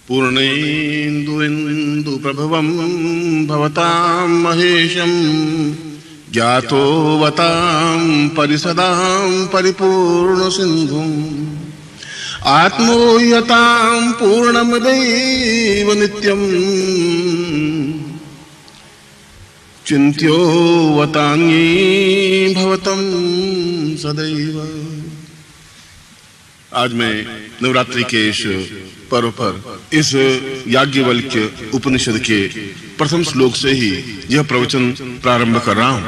पूर्णेन्दुरिन्दुप्रभवं भवतां महेशं ज्ञातोवतां परिसदां परिपूर्णसिन्धुम् आत्मोयतां पूर्णमदैव नित्यम् चिन्त्योवताङ्गी भवतं सदैव। आज मैं नवरात्रि के इस पर्व पर इस याज्ञवल्क्य उपनिषद के प्रथम श्लोक से ही यह प्रवचन प्रारंभ कर रहा हूं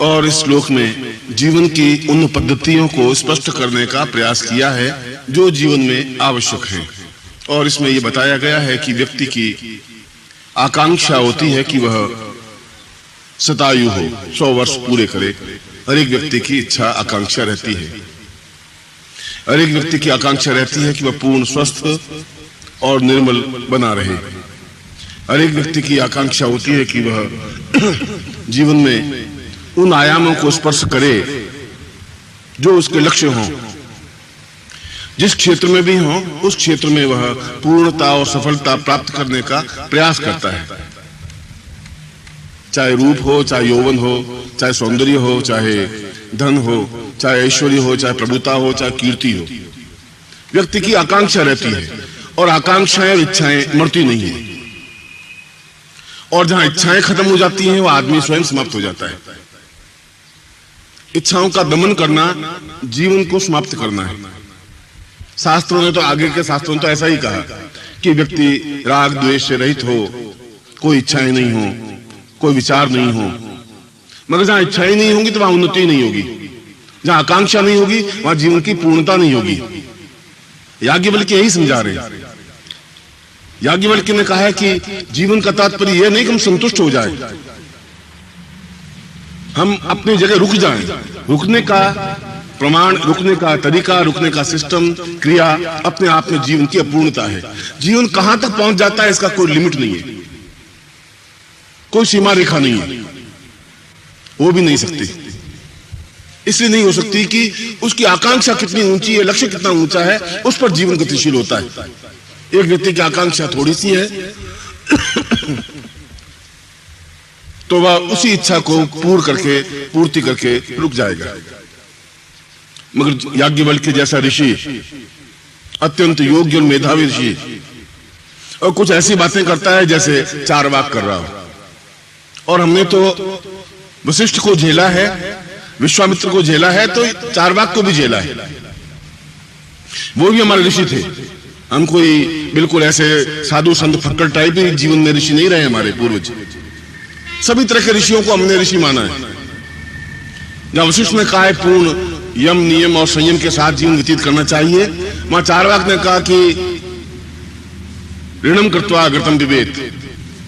और इस श्लोक में जीवन की उन पद्धतियों को स्पष्ट करने का प्रयास किया है जो जीवन में आवश्यक है। और इसमें यह बताया गया है कि व्यक्ति की आकांक्षा होती है कि वह शतायु हो, 100 वर्ष पूरे करे। हर एक व्यक्ति की इच्छा आकांक्षा रहती है। हर एक व्यक्ति की आकांक्षा रहती है कि वह पूर्ण स्वस्थ और निर्मल बना रहे। हर एक व्यक्ति की आकांक्षा होती है कि वह जीवन में उन आयामों को स्पर्श करे जो उसके लक्ष्य हों। जिस क्षेत्र में भी हो उस क्षेत्र में वह पूर्णता और सफलता प्राप्त करने का प्रयास करता है। चाहे रूप हो, चाहे यौवन हो, चाहे सौंदर्य हो, चाहे धन हो, चाहे ऐश्वर्य हो, चाहे प्रभुता हो, चाहे कीर्ति हो। व्यक्ति की आकांक्षा रहती है और आकांक्षाएं और इच्छाएं मरती नहीं है। और जहां इच्छाएं खत्म हो जाती हैं, वह आदमी स्वयं समाप्त हो जाता है। इच्छाओं का दमन करना जीवन को समाप्त करना है। शास्त्रों ने तो, आगे के शास्त्रों ने तो ऐसा ही कहा कि व्यक्ति राग द्वेष से रहित हो, कोई इच्छाएं नहीं हो, कोई विचार नहीं हो। मगर जहां इच्छाएं नहीं होंगी तो वहां उन्नति नहीं होगी। जहां आकांक्षा नहीं होगी वहां जीवन की पूर्णता नहीं होगी। याज्ञवल्क्य यही समझा रहे हैं। याज्ञवल्क्य ने कहा है कि जीवन का तात्पर्य यह नहीं कि हम संतुष्ट हो जाएं, हम अपनी जगह रुक जाएं। रुकने का प्रमाण, रुकने का तरीका, रुकने का सिस्टम, क्रिया अपने आप में जीवन की अपूर्णता है। जीवन कहां तक पहुंच जाता है इसका कोई लिमिट नहीं है, कोई सीमा रेखा नहीं है, वो भी नहीं सकती। इसलिए नहीं हो सकती कि उसकी आकांक्षा कितनी ऊंची है, लक्ष्य कितना ऊंचा है, उस पर जीवन गतिशील होता है। एक व्यक्ति की आकांक्षा थोड़ी सी है तो वह उसी इच्छा को पूर्ति करके रुक जाएगा। मगर याज्ञवल्क्य जैसा ऋषि, अत्यंत योग्य और मेधावी ऋषि, और कुछ ऐसी बातें करता है जैसे चारवाक कर रहा हो। और हमने तो वशिष्ठ को झेला है, विश्वामित्र को झेला है, तो चारवाक को भी झेला है। वो भी हमारे ऋषि थे। हम कोई बिल्कुल ऐसे साधु संत फक्कड़ टाइप ही जीवन में ऋषि नहीं रहे। हमारे पूर्वज सभी तरह के ऋषियों को हमने ऋषि माना है। जहां वशिष्ठ ने कहा है पूर्ण यम नियम और संयम के साथ जीवन व्यतीत करना चाहिए, वहां चारवाक ने कहा कि ऋणम कृत्वा अगृतम विवेत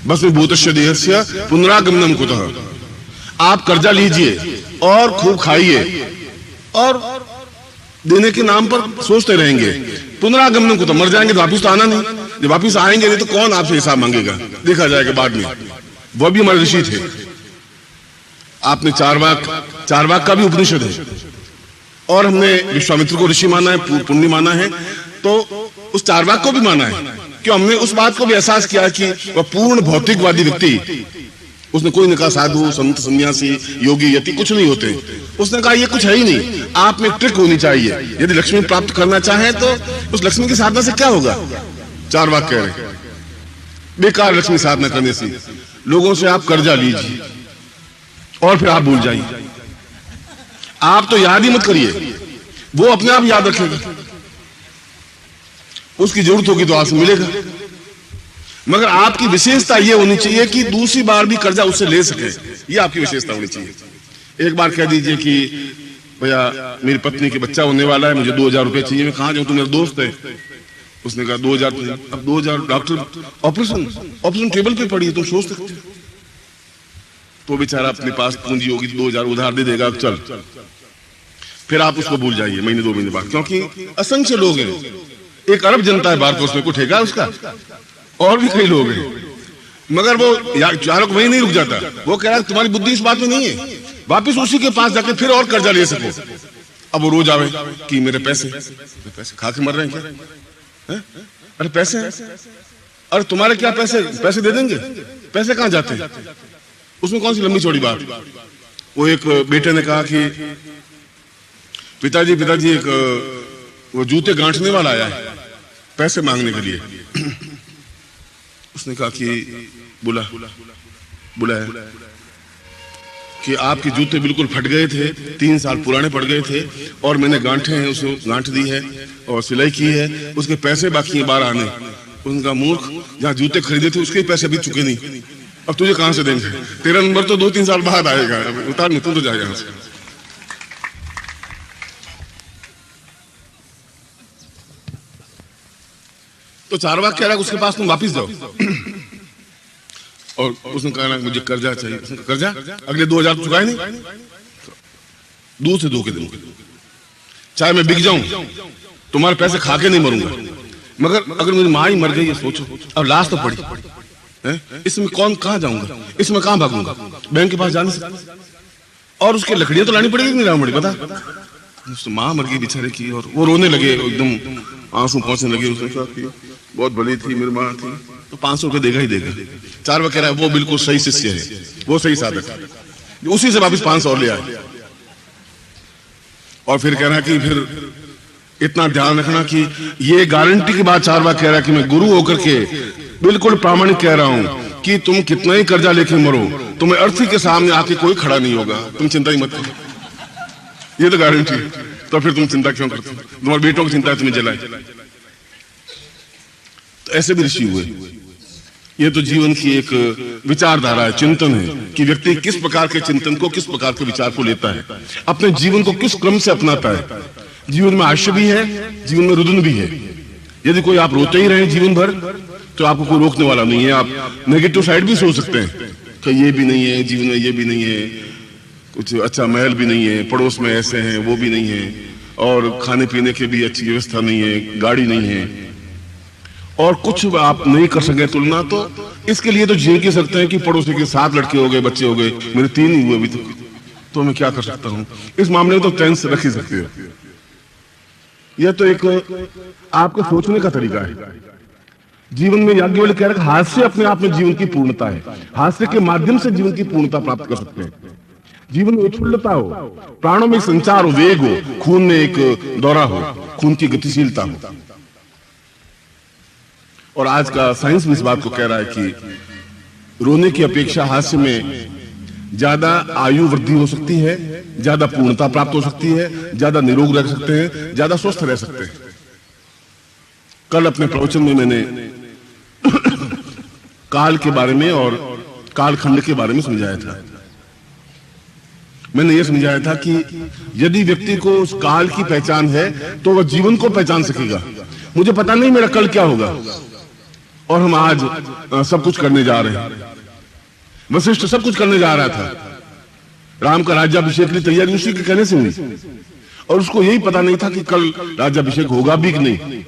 भस्मीभूतस्य देहस्य पुनरागमनम कुतः। आप कर्जा लीजिए और खूब खाइए और देने के नाम पर सोचते रहेंगे। पुनरागमनम कुतः, मर जाएंगे तो वापिस तो आना नहीं। जब वापिस आएंगे नहीं तो कौन आपसे हिसाब मांगेगा, देखा जाएगा बाद में। वह भी हमारे ऋषि थे। आपने चारवाक का भी उपनिषद है और हमने विश्वामित्र को ऋषि माना है, पुण्य माना है, तो उस चारवाक को भी माना है। क्यों? हमने उस बात को भी एहसास किया कि वह पूर्ण भौतिकवादी व्यक्ति, उसने कोई ने कहा साधु संत सन्यासी योगी यति कुछ नहीं होते। उसने कहा ये कुछ है ही नहीं, आप में एक ट्रिक होनी चाहिए। यदि लक्ष्मी प्राप्त करना चाहे तो उस लक्ष्मी की साधना से क्या होगा? चारवाक कह रहे बेकार लक्ष्मी साधना करने से। लोगों से आप कर्जा लीजिए और फिर आप भूल जाइए। आप तो याद ही मत करिए, वो अपने आप याद रखेगा। उसकी जरूरत होगी तो आपसे मिलेगा। मगर आपकी विशेषता ये होनी चाहिए कि दूसरी बार भी कर्जा उससे ले सके। ये आपकी विशेषता होनी चाहिए। एक बार कह दीजिए कि भैया मेरी पत्नी के बच्चा होने वाला है, मुझे 2000 रुपए चाहिए। मैं कहां जाऊं? तू मेरा दोस्त है। उसने कहा 2000। अब 2000 डॉक्टर ऑपरेशन टेबल पे पड़ी है, तुम सोच सकते हो। तो बेचारा अपने पास पूंजी होगी तो 2000 उधार दे देगा। चल, फिर आप उसको भूल जाइए महीने 2 महीने बाद, क्योंकि असंख्य लोग हैं। 1 अरब जनता है भारतवर्ष में, कुछ ठेका उसका। और भी कई लोग हैं, मगर वो चारों वहीं नहीं रुक जाता। वो कह रहा है तुम्हारी बुद्धि इस बात में नहीं है, वापिस उसी के पास जाके फिर और कर्जा ले सको। अब वो रोज आवे कि मेरे पैसे खा के मर रहे हैं क्या? अरे पैसे हैं, और तुम्हारे क्या पैसे पैसे दे देंगे? पैसे कहां जाते हैं? उसमें कौन सी लंबी चौड़ी बात? वो एक बेटे ने कहा कि पिताजी एक वो जूते गांठने वाला आया है पैसे मांगने के लिए। उसने कहा कि बुला है कि आपके जूते बिल्कुल फट गए थे, 3 साल पुराने पड़ गए थे और मैंने गांठे हैं, उसे गांठ दी है और सिलाई की है, उसके पैसे बाकी हैं 12 आने। उनका मूर्ख, जहाँ जूते खरीदे थे उसके पैसे अभी चुके नहीं, अब तुझे कहां से देंगे? तेरा नंबर तो 2-3 साल बाद आएगा, उतार नहीं, तू तो जाएगा यहाँ से। तो चारवाक कह रहा है उसके पास तुम वापिस जाओ। और उसने कहा मुझे कर्जा चाहिए। उसने कहा कर्जा अगले 2000 चुकाए नहीं, दूध से धो के दूंगा, चाहे मैं बिक जाऊं, तुम्हारे पैसे खा के नहीं मरूंगा, मगर अगर मेरी माँ ही मर गई है सोचो, अब लाश तो पड़ी है, इसमें कहां जाऊंगा, इसमें कहां भागूंगा, बैंक के पास जा नहीं सकता, और उसकी लकड़ियां तो लानी पड़ेगी नहीं लानी पड़ी, पता? माँ मर गई बेचारे की, और वो रोने लगे, एकदम आंसू पहुंचने लगे। उसने कहा कि बहुत भली थी मेरी माँ थी, तो 500 रुपये देगा ही देगा। चारवाक कह रहा है वो बिल्कुल सही शिष्य है, वो सही साधक है, उसी से वापिस 500 और ले आए। और फिर कह रहा है कि फिर इतना ध्यान रखना कि ये गारंटी की बात चारवाक कह रहा है कि मैं गुरु होकर के बिल्कुल प्रामाणिक कह रहा हूं कि तुम कितना ही कर्जा लेके मरो, तुम्हें अर्थी के सामने आके कोई खड़ा नहीं होगा, तुम चिंता ही मत करो, ये तो गारंटी। तो फिर तुम चिंता क्यों करते हो? तुम्हारे बेटों की चिंता है तुम्हें जलाए। तो ऐसे भी ऋषि हुए। ये तो जीवन की एक विचारधारा है, चिंतन है कि व्यक्ति किस प्रकार के चिंतन को, किस प्रकार के विचार को लेता है, अपने जीवन को किस क्रम से अपनाता है। जीवन में आश्चर्य भी है, जीवन में रुदन भी है। यदि कोई आप रोते ही रहे जीवन भर तो आपको कोई रोकने वाला नहीं है। आप नेगेटिव साइड भी सोच सकते हैं कि ये भी नहीं है जीवन में, ये भी नहीं है, कुछ अच्छा महल भी नहीं है, पड़ोस में ऐसे हैं, वो भी नहीं है, और खाने पीने की भी अच्छी व्यवस्था नहीं है, गाड़ी नहीं है, और कुछ आप नहीं कर सके तुलना, तो इसके लिए तो जी के सकते हैं कि पड़ोसी के 7 लड़के हो गए, बच्चे हो गए, मेरे 3 ही हुए अभी तक, तो मैं क्या कर सकता हूं। इस मामले में तो टेंस रख ही सकते हो। यह तो एक आपके सोचने का तरीका है। जीवन में याज्ञवल्क्य कह रहा है हास्य अपने आप में जीवन की पूर्णता है, हास्य के माध्यम से जीवन की पूर्णता प्राप्त कर सकते हैं। जीवन में उछलता हो, प्राणों में संचार हो, वेग हो, खून में एक दौरा हो, खून की गतिशीलता हो। और आज का साइंस भी इस बात को कह रहा है कि रोने की अपेक्षा हास्य में ज्यादा आयु वृद्धि हो सकती है, ज्यादा पूर्णता प्राप्त हो सकती है, ज्यादा निरोग रह सकते हैं, ज्यादा स्वस्थ रह सकते हैं। कल अपने प्रवचन में मैंने काल के बारे में और कालखंड के बारे में समझाया था। मैंने यह समझाया था कि यदि व्यक्ति को उस काल की पहचान है तो वह जीवन को पहचान सकेगा। मुझे पता नहीं मेरा कल क्या होगा, और हम आज सब कुछ करने जा रहे हैं। वशिष्ठ सब कुछ करने जा रहा था, राम का राज्याभिषेक की तैयारी उसी के कहने से हुई, और उसको यही पता नहीं था कि कल राज्याभिषेक होगा भी कि नहीं।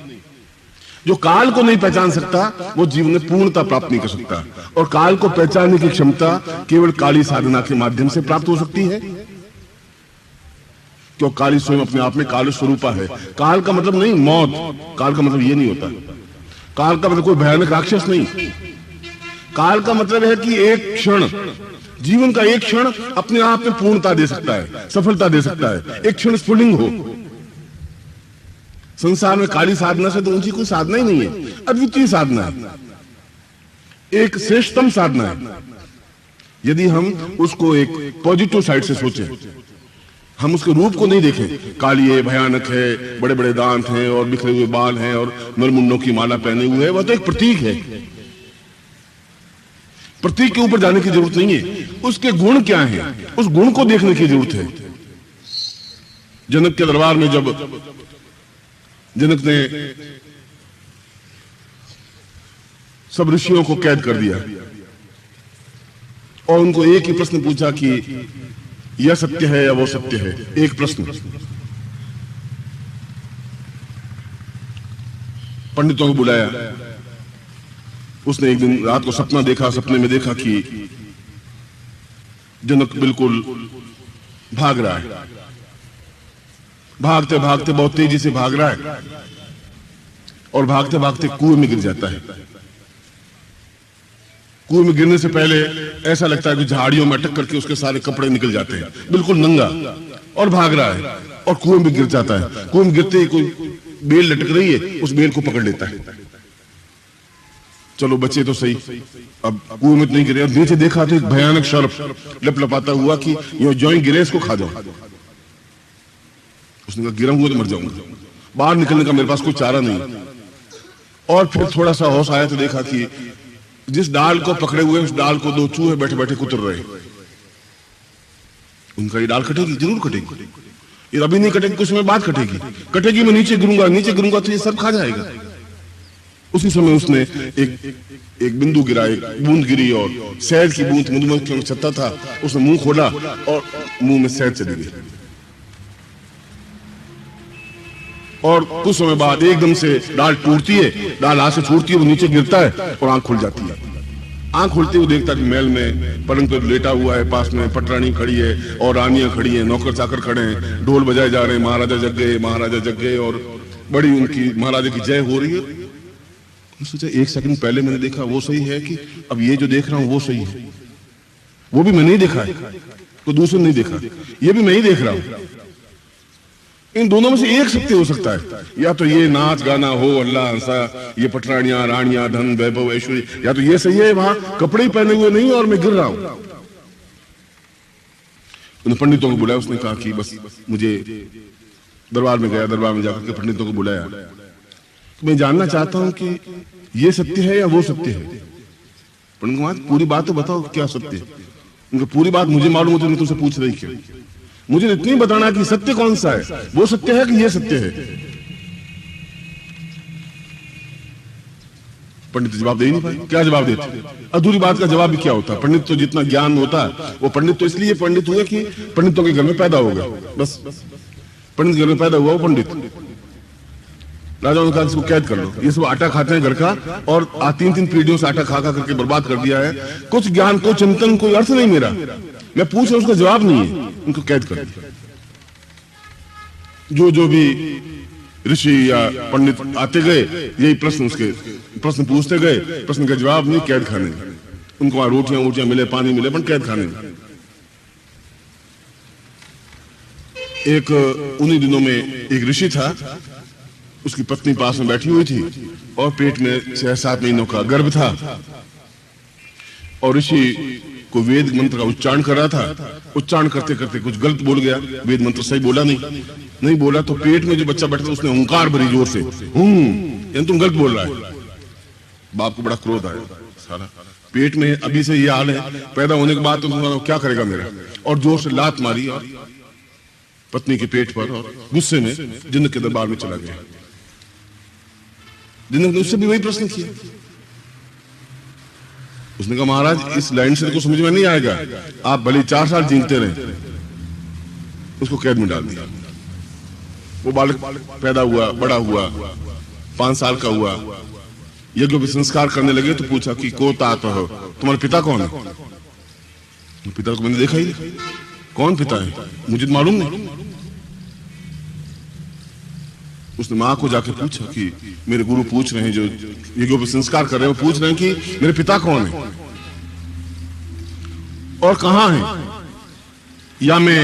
जो काल को नहीं पहचान सकता वो जीवन में पूर्णता प्राप्त नहीं कर सकता, और काल को पहचानने की क्षमता केवल काली साधना के माध्यम से प्राप्त हो सकती है, क्यों काली स्वयं अपने आप में काल स्वरूपा है। काल का मतलब नहीं मौत, काल का मतलब ये नहीं होता, काल का मतलब कोई भयानक राक्षस नहीं। काल का मतलब है कि एक क्षण, जीवन का एक क्षण अपने आप में पूर्णता दे सकता है, सफलता दे सकता है, एक क्षण स्फुलिंग हो। संसार में काली साधना से तो ऊंची कोई साधना ही नहीं है, अद्वितीय साधना है, एक श्रेष्ठतम साधना है। यदि हम उसको एक पॉजिटिव साइड से सोचें, हम उसके रूप को नहीं देखें, काली है, भयानक है, बड़े बड़े दांत हैं और बिखरे हुए बाल हैं और नरमुंडों की माला पहने हुए है, वह तो एक प्रतीक है। प्रतीक के ऊपर जाने की जरूरत नहीं है, उसके गुण क्या हैं, उस गुण को देखने की जरूरत है। जनक के दरबार में जब जनक ने सब ऋषियों को कैद कर दिया और उनको एक ही प्रश्न पूछा कि यह सत्य है या वो सत्य है, एक प्रश्न। पंडितों को बुलाया, उसने एक दिन रात को सपना देखा, सपने में देखा कि जनक बिल्कुल भाग रहा है, भागते भागते बहुत तेजी से भाग रहा है और भागते भागते कुएं में गिर जाता है। कुएं में गिरने से पहले ऐसा लगता है कि झाड़ियों में अटक करके उसके सारे कपड़े निकल जाते हैं, बिल्कुल नंगा, और भाग रहा है और कुएं में गिर जाता है। कुएं में गिरते ही कोई बेल लटक रही है, उस बेल को पकड़ लेता है। चलो बच्चे तो सही, अब कुएं में तो नहीं गिरे, अब नीचे देखा तो एक भयानक सर्प लपलपाता हुआ कि जो ही गिरे इसको खा जाओ। उसने कहा गिरा हुआ तो मर जाऊंगा, बाहर निकलने का मेरे पास कोई चारा नहीं। और फिर थोड़ा सा होश आया तो देखा कि जिस डाल को पकड़े हुए उस डाल को दो चूहे बैठे बैठे कुतर रहे। उनका ये डाल कटेगी, जरूर कटेगी, ये अभी नहीं कटेगी, कुछ समय बाद कटेगी। कटेगी, मैं नीचे गिरूंगा तो ये सब खा जाएगा। उसी समय उसने एक बिंदु गिरा, एक बूंद गिरी, और शहद की बूंद मधुमक्खियों में छत्ता था, उसने मुंह खोला और मुंह में शहद चली गई। और कुछ समय बाद एकदम से डाल टूटती है, डाल हाथ से छूटती है, वो नीचे गिरता है और आंख खुल जाती है। आंख खुलते हुए देखता कि महल में पलंग पर लेटा हुआ है, पास में पटरानी खड़ी है और रानियां खड़ी हैं, नौकर चाकर खड़े हैं, ढोल बजाए जा रहे हैं, महाराजा जग गए, महाराजा जग गए, और बड़ी उनकी महाराजा की जय हो रही है। सोचा एक सेकंड पहले मैंने देखा वो सही है कि अब ये जो देख रहा हूं वो सही है? वो भी मैंने ही देखा है, तो दूसरे नहीं देखा, ये भी मैं ही देख रहा हूं। इन दोनों में से एक सत्य हो सकता है, या तो ये नाच गाना हो, अल्लाह हंसा, ये पटरानियां रानियां धन वैभव ऐश्वर्य, या तो ये सही है वहां कपड़े ही पहने हुए नहीं और मैं गिर रहा हूं। उन्हें पंडितों को बुलाया, उसने कहा कि बस मुझे दरबार में गया, दरबार में जाकर के पंडितों को बुलाया, तो मैं जानना चाहता हूं कि ये सत्य है या वो सत्य है। पंडित महाराज पूरी बात तो बताओ, क्या सत्य है? उनकी पूरी बात मुझे मालूम होती, मैं तुमसे पूछ रही क्यों? मुझे इतनी बताना कि सत्य कौन सा है, वो सत्य है कि ये सत्य है। पंडित जवाब दे ही नहीं पाए। क्या जवाब देते? अधूरी बात का जवाब भी क्या होता? पंडित तो जितना ज्ञान होता है वो पंडित तो इसलिए पंडित हुए कि पंडितों के घर में पैदा हो गया, बस पंडित घर में पैदा हुआ वो पंडित। राजाओं ने कहा इसको कैद कर लो, ये सब आटा खाते हैं घर का, और 3-3 पीढ़ियों से आटा खा खा करके बर्बाद कर दिया है, कुछ ज्ञान को चिंतन कोई अर्थ नहीं मेरा, मैं पूछ रहा उसका जवाब नहीं है, उनको कैद कर दिया। जो भी ऋषि या पंडित आते गए यही प्रश्न पूछते गए, प्रश्न का जवाब नहीं, कैद खाने। उनको वहां रोटियां मिले, पानी मिले, पर कैद खाने। एक उन्हीं दिनों में एक ऋषि था, उसकी पत्नी पास में बैठी हुई थी और पेट में 6-7 महीनों का गर्भ था, और ऋषि को वेद मंत्र का उच्चारण कर रहा था। उच्चारण करते करते कुछ गलत बोल गया, वेद मंत्र सही बोला नहीं बोला, तो पेट में जो बच्चा बैठा था उसने हुंकार भरी जोर से, तुम गलत बोल रहा है। बाप को बड़ा क्रोध आया, साला पेट में अभी से ये हाल है, पैदा होने के बाद तुम क्या करेगा मेरा, और जोर से लात मारी और पत्नी के पेट पर, और गुस्से में जिन्न के दरबार में चला गया। जिन्न ने उससे भी वही प्रश्न किया। उसने कहा महाराज इस लाइन से तो समझ में नहीं आएगा, आप भले 4 साल जीते रहे। उसको कैद में डाल दिया। वो बालक पैदा हुआ, बड़ा हुआ, 5 साल का हुआ, यज्ञ के संस्कार करने लगे तो पूछा कि को तात हो, तुम्हारे पिता कौन है? पिता को मैंने देखा ही नहीं। कौन पिता है? मुझे तो मालूम नहीं। उसने माँ को जाके पूछा कि मेरे गुरु पूछ रहे हैं, जो यज्ञ पे संस्कार कर रहे हैं, वो पूछ रहे हैं कि मेरे पिता कौन है और कहां है, या मैं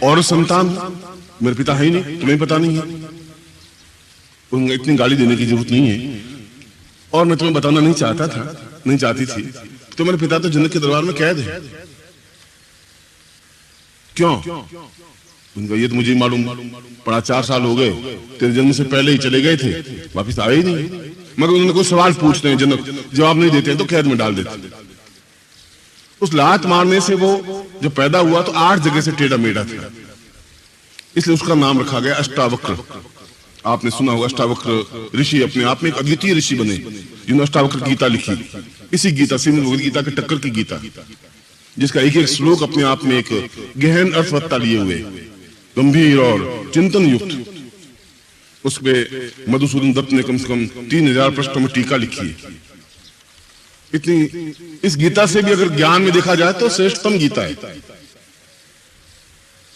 और संतान, मेरे पिता है ही नहीं, तुम्हें पता नहीं है। उनको इतनी गाली देने की जरूरत नहीं है, और मैं तुम्हें बताना नहीं चाहती थी, तो मेरे पिता तो जन्नत के दरबार में कैद है। क्यों? उनका ये तो मुझे मालूम पड़ा, 4 साल हो गए, तेरे जन्म से पहले ही चले गए थे, वापिस आए ही नहीं। मगर उन्होंने कोई सवाल पूछते हैं, जनक जवाब नहीं देते हैं तो कैद में डाल देते। उस लात मारने से वो जब पैदा हुआ तो 8 जगह से टेढ़ा मेढ़ा था, इसलिए उसका नाम रखा गया अष्टावक्र। आपने सुना होगा अष्टावक्र ऋषि अपने आप में एक अद्वितीय ऋषि बने, जिन्होंने अष्टावक्र गीता लिखी। इसी गीता श्रीमद् भगवद गीता के टक्कर की गीता, जिसका एक एक श्लोक अपने आप में एक गहन अर्थवत्ता लिए हुए, गंभीर और चिंतन युक्त। उसपे मधुसूदन दत्त ने कम से कम 3000 पृष्ठों में टीका लिखी है। इतनी इस गीता से भी अगर ज्ञान में देखा जाए तो श्रेष्ठतम गीता है।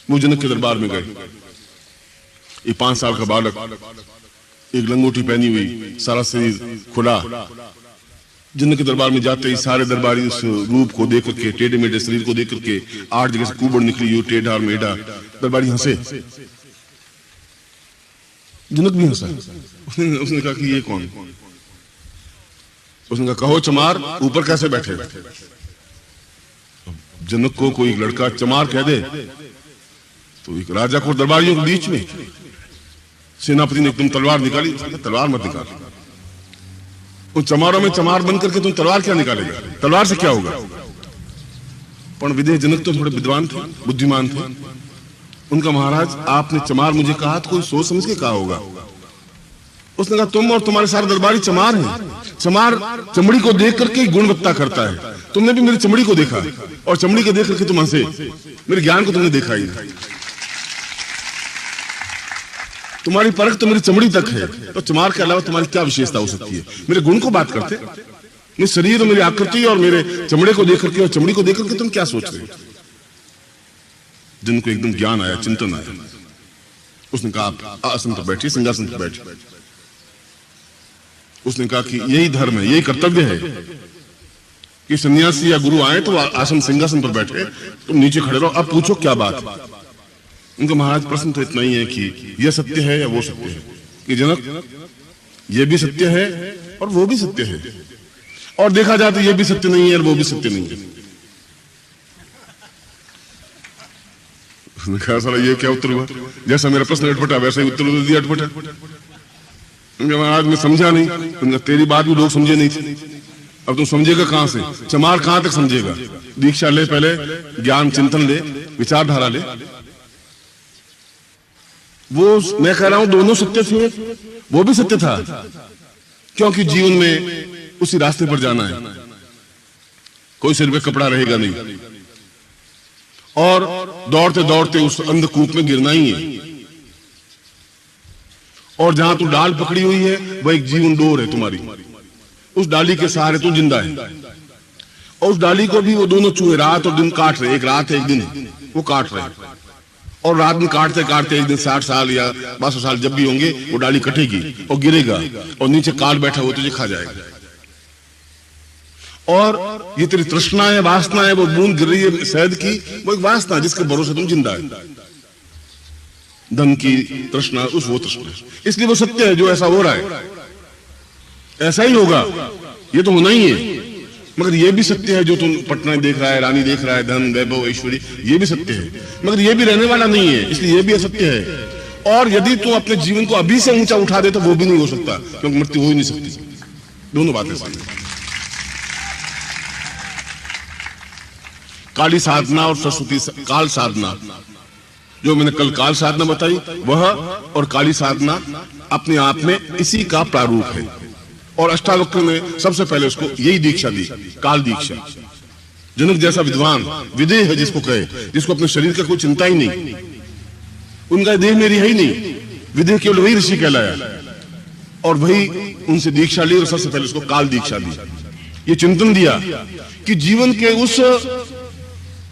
वो जनक के दरबार में गए, एक 5 साल का बालक, एक लंगोटी पहनी हुई, सारा शरीर खुला, जनक के दरबार में जाते ही सारे दरबारी उस रूप को देख करके, टेढ़े मेढ़े शरीर को देख करके, 8 जगह से कुबड़ निकली हो, टेढ़ा और मेढ़ा, दरबारी हंसे। जनक भी हंसा। उसने कहा कि ये कौन? उसने कहा कहो चमार ऊपर कैसे बैठे? जनक को कोई लड़का चमार कह दे तो एक राजा को दरबारियों के बीच में सेनापति ने एकदम तलवार निकाली। तलवार मत निकाल, उन चमारों में चमार बन करके तुम तलवार क्या निकालेगा? तलवार से क्या होगा? पर विदेह जनक तो थोड़े विद्वान थे, बुद्धिमान थे। उनका महाराज आपने चमार मुझे कहा तो कोई सोच समझ के कहा होगा। उसने कहा तुम और तुम्हारे सारे दरबारी चमार हैं। चमार चमड़ी को देख करके गुणवत्ता करता है। तुमने भी मेरी चमड़ी को देखा और चमड़ी को देख करके तुम हंसे। मेरे ज्ञान को तुमने देखा ही नहीं। तुम्हारी परख तो मेरी चमड़ी तक है, तो चमार के अलावा तुम्हारी क्या विशेषता हो सकती है? मेरे गुण को बात करते, मेरे शरीर और मेरी आकृति और मेरे चमड़े को देख करके और चमड़ी को देख करके तुम क्या सोच रहे हो? जिनको एकदम ज्ञान आया, चिंतन आया, उसने कहा आप आसन पर बैठिए, सिंहासन पर बैठिए। उसने कहा कि यही धर्म है, यही कर्तव्य है कि सन्यासी या गुरु आए तो आसन सिंहासन पर बैठे, तुम नीचे खड़े रहो। अब पूछो क्या बात है? उनका महाराज प्रश्न तो इतना ही है कि यह सत्य है या वो सत्य है? कि जनक ये भी सत्य है और वो भी सत्य है, और देखा जाए तो ये भी सत्य नहीं है और वो भी सत्य नहीं है। कहा साला ये क्या उत्तर हुआ? जैसा मेरा प्रश्न अटपटा वैसा ही उत्तर दिया अटपटा। उनका महाराज मैं समझा नहीं। उनका तेरी बात भी लोग समझे नहीं थे, अब तुम समझेगा कहां से? चमार कहां तक समझेगा? दीक्षा ले, पहले ज्ञान चिंतन ले, विचारधारा ले। वो मैं कह रहा हूं दोनों सत्य थे, वो भी सत्य था, क्योंकि जीवन में उसी रास्ते पर जाना है। कोई सिर पे कपड़ा रहेगा नहीं और दौड़ते दौड़ते उस अंधकूप में गिरना ही है। और जहां तू डाल पकड़ी हुई है वह एक जीवन डोर है तुम्हारी, उस डाली के सहारे तू जिंदा है। और उस डाली को भी वो दोनों चूहे रात और दिन काट रहे, एक रात है एक दिन है, वो काट रहे हैं। और रात में काटते काटते एक दिन 60 साल या 62 साल जब भी होंगे वो डाली कटेगी और गिरेगा और नीचे काल बैठा हुआ तुझे खा जाएगा। और ये तेरी तृष्णा है, वासना है, वो बूंद गिर रही है शहद की, वो एक वासना जिसके भरोसे तुम जिंदा है। धन की तृष्णा, उस वो तृष्णा, इसलिए वो सत्य है जो ऐसा हो रहा है, ऐसा ही होगा, ये तो होना ही है। मगर ये भी सत्य है जो तुम पटना देख रहा है, रानी देख रहा है, धन वैभव ऐश्वर्य, ये भी सत्य है, मगर ये भी रहने वाला नहीं है, इसलिए ये भी असत्य है। और यदि तुम अपने जीवन को अभी से ऊंचा उठा दे तो वो भी नहीं हो सकता, क्योंकि मृत्यु हो ही नहीं सकती। दोनों बातें सामने। काली साधना और सरस्वती काल साधना, जो मैंने कल काल साधना बताई, वह और काली साधना अपने आप में इसी का प्रारूप है। और अष्टावक्र ने सबसे पहले उसको यही दीक्षा दी, काल दीक्षा। जनक जैसा विद्वान, विदेह है जिसको कहे, जिसको अपने शरीर का कोई चिंता ही नहीं, उनका देह में रिहा ही नहीं, विदेह केवल वही ऋषि कहलाया। और वही उनसे दीक्षा ली और सबसे पहले उसको काल दीक्षा दी। ये चिंतन दिया कि जीवन के उस,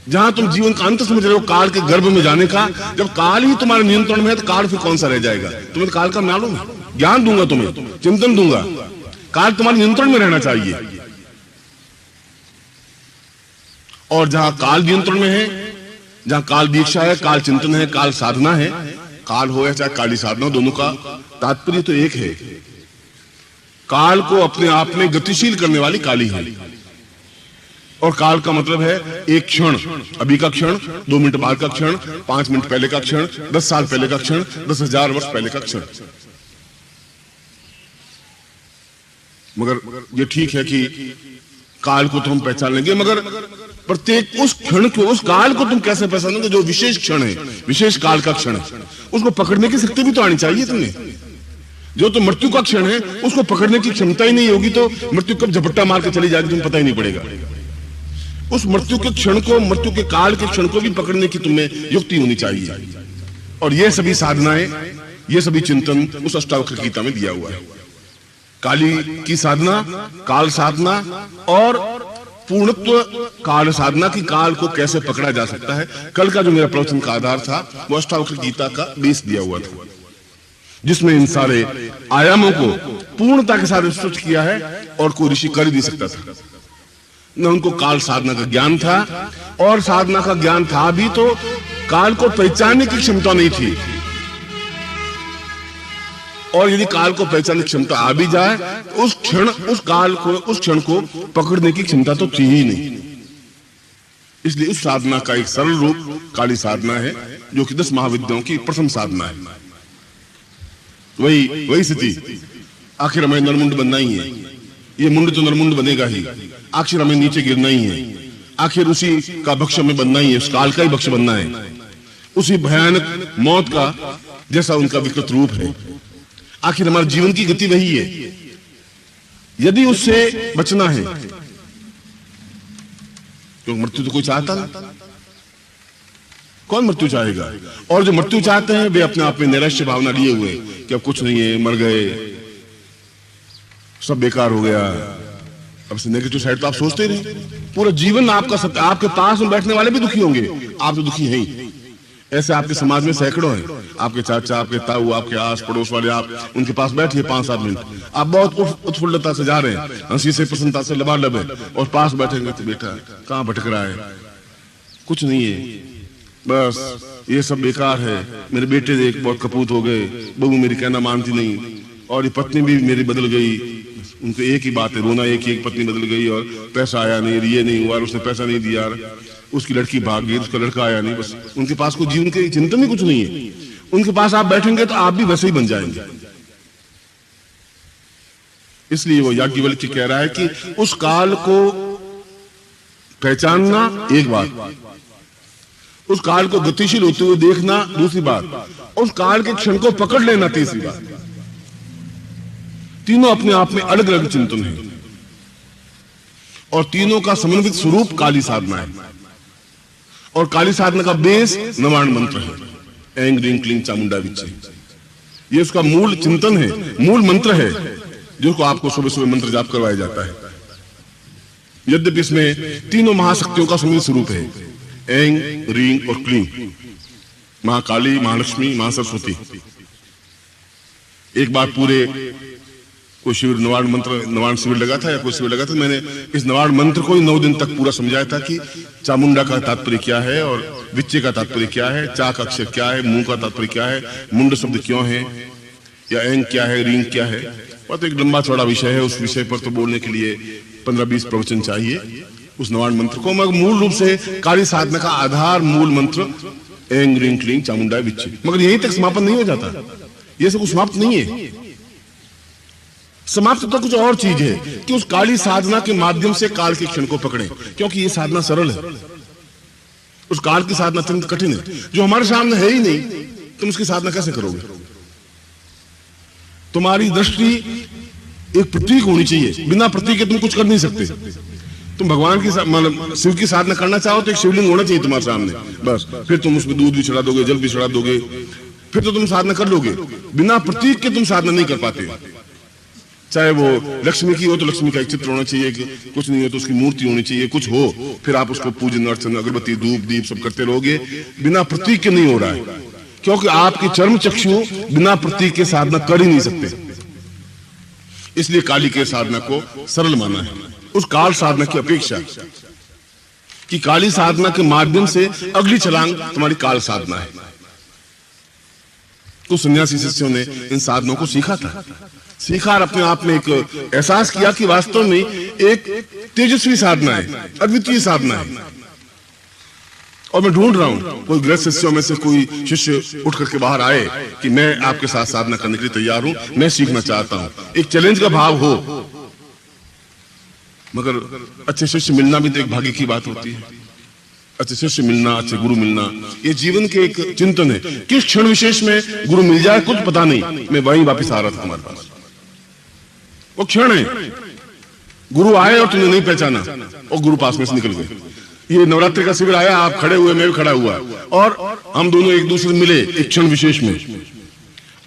जहां तुम जीवन का अंत समझ रहे हो, काल के गर्भ में जाने का, जब काल ही तुम्हारे नियंत्रण में है तो काल फिर कौन सा रह जाएगा? तुम्हें काल का मालूम है, ज्ञान दूंगा तुम्हें, चिंतन दूंगा, काल तुम्हारे नियंत्रण में रहना चाहिए। और जहां काल नियंत्रण में है, जहां काल दीक्षा है, काल चिंतन है, काल साधना है, काल हो या चाहे काली साधना, दोनों का तात्पर्य तो एक है। काल को अपने आप में गतिशील करने वाली काली है। और काल का मतलब है एक क्षण, अभी का क्षण, 2 मिनट बाद का क्षण, 5 मिनट पहले का क्षण, 10 साल पहले का क्षण, 10,000 वर्ष पहले का क्षण। मगर ये ठीक है कि काल को तो हम पहचान लेंगे, मगर प्रत्येक उस क्षण को, उस काल को तुम कैसे पहचानोगे जो विशेष क्षण है, विशेष काल का क्षण है? उसको पकड़ने की शक्ति भी तो आनी चाहिए तुम्हें। जो तो मृत्यु का क्षण है उसको पकड़ने की क्षमता ही नहीं होगी तो मृत्यु कब झपट्टा मार के चली जाएगी तुम्हें पता ही नहीं पड़ेगा। उस मृत्यु के क्षण को, मृत्यु के काल के क्षण को भी पकड़ने की तुम्हें युक्ति होनी चाहिए। और ये सभी साधनाएं, ये सभी चिंतन उस अष्टावक्र गीता में दिया हुआ है। काली की साधना, काल साधना और पूर्णत्व काल साधना की, काल को कैसे पकड़ा जा सकता है। कल का जो मेरा प्रवचन का आधार था वो अष्टावक्र गीता का बेस दिया हुआ था, जिसमें इन सारे आयामों को पूर्णता के साथ विस्तृत किया है और कोई ऋषि कर ही नहीं सकता था। न उनको काल साधना का ज्ञान था, और साधना का ज्ञान था भी तो काल को पहचानने की क्षमता नहीं थी, और यदि काल को पहचानने की क्षमता आ भी जाए तो उस क्षण को पकड़ने की क्षमता तो थी ही नहीं। इसलिए उस साधना का एक सरल रूप काली साधना है, जो कि 10 महाविद्याओं की प्रथम साधना है। वही स्थिति, आखिर हमें नरमुंड बनना ही है, ये मुंड तो नरमुंड बनेगा ही, आखिर हमें नीचे गिरना ही है, आखिर उसी का भक्ष में बनना ही है, उस काल का ही भक्ष बनना है, उसी भयानक मौत का जैसा उनका विकृत रूप है। आखिर हमारे जीवन की गति वही है, यदि उससे बचना है, क्योंकि मृत्यु तो कोई चाहता नहीं, कौन मृत्यु चाहेगा? और जो मृत्यु चाहते हैं वे अपने आप में नैराश्य भावना लिए हुए कि अब कुछ नहीं है, मर गए, सब बेकार हो गया। अब से नेगेटिव साइड तो आप सोचते रहे, पूरा जीवन आपका सत्य, आपके पास में बैठने वाले भी दुखी होंगे, आप तो दुखी हैं ही। ऐसे आपके समाज में सैकड़ों हैं, आपके चाचा, आपके ताऊ, आपके आस पड़ोस वाले, आप उनके पास बैठिए 5-7 मिनट, आप बहुत उत्फुल्लता से जा रहे हैं, हंसी से प्रसन्नता से लबालब है, और पास बैठेंगे तो बेटा कहाँ भटक रहा है, कुछ नहीं है, बस ये सब बेकार है, मेरे बेटे देख बहुत कपूत हो गए, बहू मेरी कहना मानती नहीं, और ये पत्नी भी मेरी बदल गई, उनको एक ही बात है, रोना एक पत्नी बदल गई, और पैसा आया नहीं, ये नहीं हुआ, उसने पैसा नहीं दिया, उसकी लड़की भाग गई, उसका लड़का आया नहीं, बस उनके पास कोई जीवन की चिंतन ही कुछ नहीं है। उनके पास आप बैठेंगे तो आप भी वैसे ही बन जाएंगे। इसलिए वो याज्ञवल्क्य कह रहा है कि उस काल को पहचानना एक बात, उस काल को गतिशील होते हुए देखना दूसरी बात, उस काल के क्षण को पकड़ लेना तीसरी बात। तीनों अपने आप में अलग अलग चिंतन है, और तीनों का समन्वित स्वरूप काली साधना है। और काली साधना का बेस नवाण मंत्र है, एंग रींग क्लीं चामुंडा विच्चे, ये उसका मूल चिंतन है, मूल मंत्र है, जिसको आपको सुबह सुबह मंत्र जाप करवाया जाता है। यद्यपि इसमें तीनों महाशक्तियों का समन्वित स्वरूप है, एंग, रींग और क्लीं, महाकाली, महालक्ष्मी, महासरस्वती। एक बार पूरे कोई शिविर, नवाण शिविर लगा था या कोई शिविर लगा था, मैंने इस नवाण मंत्र को ही 9 दिन तक पूरा समझाया था कि चामुंडा का तात्पर्य क्या है, और विच्चे का तात्पर्य क्या है, चा का अक्षर क्या है, मुंह का तात्पर्य क्या है, मुंड शब्द क्यों है, या एंग क्या है, रींग क्या है। बहुत एक लंबा चौड़ा विषय है, उस विषय पर तो बोलने के लिए 15-20 प्रवचन चाहिए। उस नवाण मंत्र को मगर मूल रूप से काली साधना का आधार मूल मंत्र एंग रींग क्लीं चामुंडा विच्चे, मगर यहीं तक समापन नहीं हो जाता, ये सब समाप्त नहीं है। समाप्त तो कुछ और चीज है कि उस काली साधना के माध्यम से काल के क्षण को पकड़ें, क्योंकि ये साधना सरल है, उस काल की साधना अत्यंत कठिन है, जो हमारे सामने है ही नहीं, तुम उसकी साधना कैसे करोगे? तुम्हारी दृष्टि एक प्रतीक होनी चाहिए, बिना प्रतीक के तुम कुछ कर नहीं सकते। तुम भगवान की मतलब शिव की साधना करना चाहो तो एक शिवलिंग होना चाहिए तुम्हारे सामने, बस फिर तुम उसमें दूध भी चढ़ा दोगे, जल भी चढ़ा दोगे, फिर तो तुम साधना कर लोगे। बिना प्रतीक के तुम साधना नहीं कर पाते। चाहे वो लक्ष्मी की हो तो लक्ष्मी का एक चित्र होना चाहिए, कुछ नहीं हो तो उसकी मूर्ति होनी चाहिए, कुछ हो फिर आप उसको पूजन अर्चन अगरबत्ती धूप दीप सब करते रहोगे। बिना प्रतीक के नहीं हो रहा है, क्योंकि आपके चर्म चक्षु बिना प्रतीक के साधना कर ही नहीं सकते। इसलिए काली के साधना को सरल माना है उस काल साधना की अपेक्षा, कि काली साधना के माध्यम से अगली छलांग तुम्हारी काल साधना है। कुछ सन्यासी शिष्यों ने इन साधनों को सीखा था, सीखा और अपने आप में एक एहसास किया कि वास्तव में एक तेजस्वी साधना है, अद्वितीय साधना है। और मैं ढूंढ रहा हूं कोई गृहस्थ शिष्यों में से कोई शिष्य उठ करके बाहर आए कि मैं आपके साथ साधना करने के लिए तैयार हूं, मैं सीखना चाहता हूं, एक चैलेंज का भाव हो। मगर अच्छे शिष्य मिलना भी तो एक भाग्य की बात होती है। अच्छे शिष्य मिलना, अच्छे गुरु मिलना, ये जीवन के एक चिंतन है। किस क्षण विशेष में गुरु मिल जाए कुछ पता नहीं। मैं वहीं वापस आ रहा था तुम्हारे पास, वो क्षण है, गुरु आए और तुमने नहीं पहचाना और गुरु पास में से निकल गए। ये नवरात्रि का शिविर आया, आप खड़े हुए, मैं भी खड़ा हुआ, और हम दोनों एक दूसरे से मिले एक क्षण विशेष में।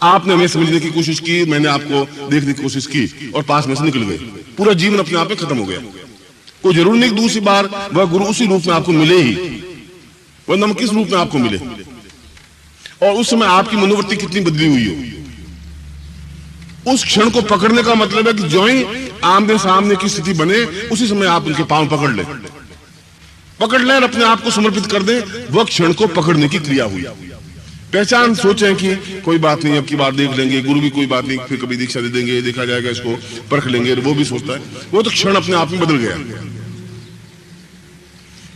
आपने हमें समझने की कोशिश की, मैंने आपको देखने की कोशिश की, और पास में से निकल गए। पूरा जीवन अपने आप में खत्म हो गया। कोई जरूर नहीं दूसरी बार वह गुरु उसी रूप में आपको मिले ही, वरना हम किस रूप में आपको मिले, और उस समय आपकी मनोवृत्ति कितनी बदली हुई हो। उस क्षण को पकड़ने का मतलब है कि जो ही आमने सामने की स्थिति बने उसी समय आप उनके पांव पकड़ लें और अपने आप को समर्पित कर दें। वह क्षण को पकड़ने की क्रिया हुई। पहचान सोचें कि कोई बात नहीं, अब की बात देख लेंगे, गुरु भी कोई बात नहीं, फिर कभी दीक्षा दे देंगे, देखा जाएगा, इसको परख लेंगे। वो भी सोचता है, वो तो क्षण अपने आप में बदल गया।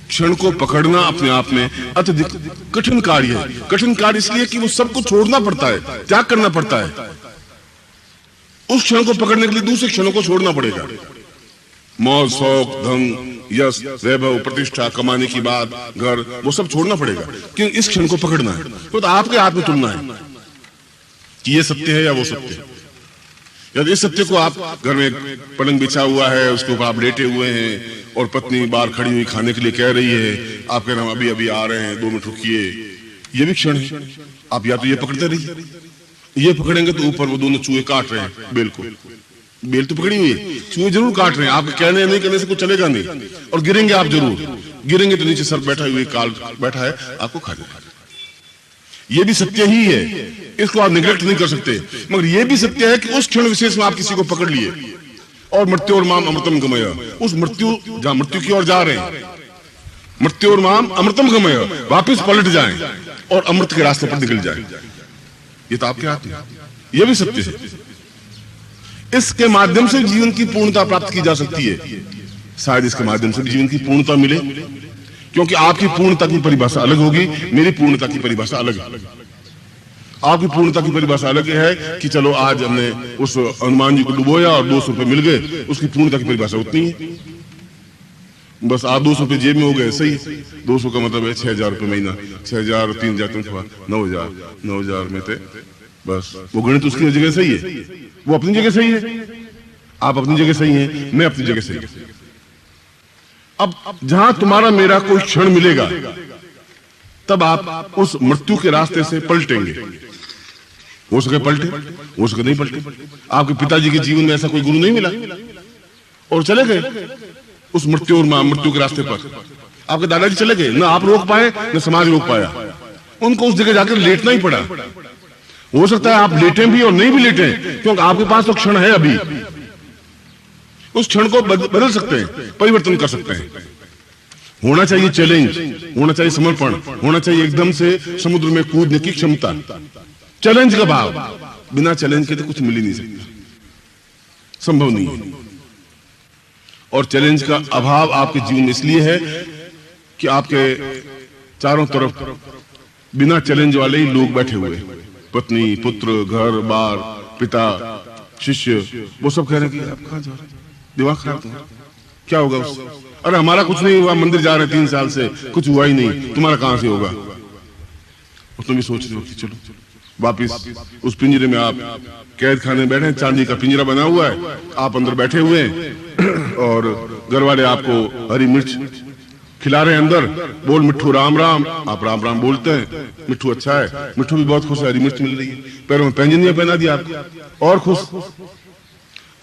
क्षण को पकड़ना अपने आप में अत्यधिक कठिन कार्य है। कठिन कार्य इसलिए कि वो सबको छोड़ना पड़ता है, त्याग करना पड़ता है। उस क्षण को पकड़ने के लिए दूसरे क्षणों को छोड़ना पड़ेगा। मौज, शौक, धन, यश, वैभव, प्रतिष्ठा, कमाने की बात, घर, वो सब छोड़ना पड़ेगा क्योंकि इस क्षण को पकड़ना है। तो आपके हाथ में चुनना है कि ये सत्य है या वो सत्य है। यदि इस सत्य को आप घर में पलंग बिछा हुआ है, उसके ऊपर आप लेटे हुए हैं और पत्नी बाहर खड़ी हुई खाने के लिए कह रही है, आप कह रहे हैं अभी अभी आ रहे हैं, 2 मिनट रुकिए, ये भी क्षण है। आप या तो ये पकड़ते रहिए, ये पकड़ेंगे तो ऊपर वो दोनों चूहे काट रहे हैं, बिल्कुल बेल तो पकड़ी हुई है, चूहे जरूर काट रहे हैं। आपके कहने नहीं करने से कुछ चलेगा नहीं, और गिरेंगे आप जरूर। गिरेंगे तो नीचे सर बैठा हुआ काल बैठा है, आपको खा जाएगा। ये भी सत्य ही है, इसको आप निगलेक्ट नहीं कर सकते। मगर ये भी सत्य है कि उस क्षण विशेष में आप किसी को पकड़ लिए और मृत्यु और माम अमृतम गमय, उस मृत्यु जहां मृत्यु की ओर जा रहे हैं, मृत्यु और माम अमृतम गमय, वापिस पलट जाएं और अमृत के रास्ते पर निकल जाएं। ये तो आपके हाथ में, ये भी सत्य है। इसके माध्यम से जीवन की पूर्णता प्राप्त की जा सकती है। शायद इसके माध्यम से भी जीवन की पूर्णता मिले, क्योंकि आपकी पूर्णता की परिभाषा अलग होगी, मेरी पूर्णता की परिभाषा अलग है। आपकी पूर्णता की परिभाषा अलग है कि चलो आज हमने उस हनुमान जी को डुबोया और 200 रुपए मिल गए, उसकी पूर्णता की परिभाषा उतनी है। बस आप 200 रुपए जेब में हो गए, सही। 200 का मतलब है 6,000 रुपए महीना, 6,000 3,000 9,000 9,000 में थे, बस वो गणित उसकी जगह सही है, वो अपनी जगह सही है, आप अपनी जगह सही हैं, मैं अपनी जगह सही है। अब जहां तुम्हारा मेरा कोई क्षण मिलेगा, तब आप उस मृत्यु के रास्ते से पलटेंगे। हो सके पलटे, हो सके नहीं पलटे। आपके पिताजी के जीवन में ऐसा कोई गुरु नहीं मिला और चले गए उस मृत्यु और मृत्यु के रास्ते पर। आपके दादाजी चले गए, ना आप रोक पाए ना समाज रोक पाया, उनको उस जगह जाकर लेटना ही पड़ा। हो सकता है आप लेटे भी और नहीं भी लेटे, क्योंकि आपके पास तो क्षण है अभी। उस क्षण को बदल सकते हैं, परिवर्तन कर सकते हैं। होना चाहिए चैलेंज, होना चाहिए समर्पण, होना चाहिए एकदम से समुद्र में कूदने की क्षमता, चैलेंज का भाव। बिना चैलेंज के तो कुछ मिल ही नहीं सकता, संभव नहीं है। और चैलेंज का अभाव आपके जीवन में इसलिए है कि आपके चारों तरफ बिना चैलेंज वाले ही लोग बैठे हुए, पत्नी, पुत्र, घर बार, पिता, शिष्य, वो सब कह रहे हैं कि आप कहां जा रहे हैं, दिमाग खराब है, क्या होगा उससे? अरे हमारा कुछ नहीं हुआ, मंदिर जा रहे हैं 3 साल से, कुछ हुआ ही नहीं, तुम्हारा कहां से होगा? और तुम भी सोच रहे हो कि चलो वापिस उस पिंजरे में, आप कैद खाने में बैठे हैं, चांदी का पिंजरा बना हुआ है, आप अंदर बैठे हुए हैं और घर वाले आपको हरी मिर्च खिला रहे हैं अंदर, बोल मिट्ठू राम राम, आप राम राम बोलते हैं, मिट्ठू अच्छा है, मिट्ठू भी बहुत खुश है, हरी मिर्च मिल रही है, पैरों में पैंजनियां पहना दिया आपको और खुश।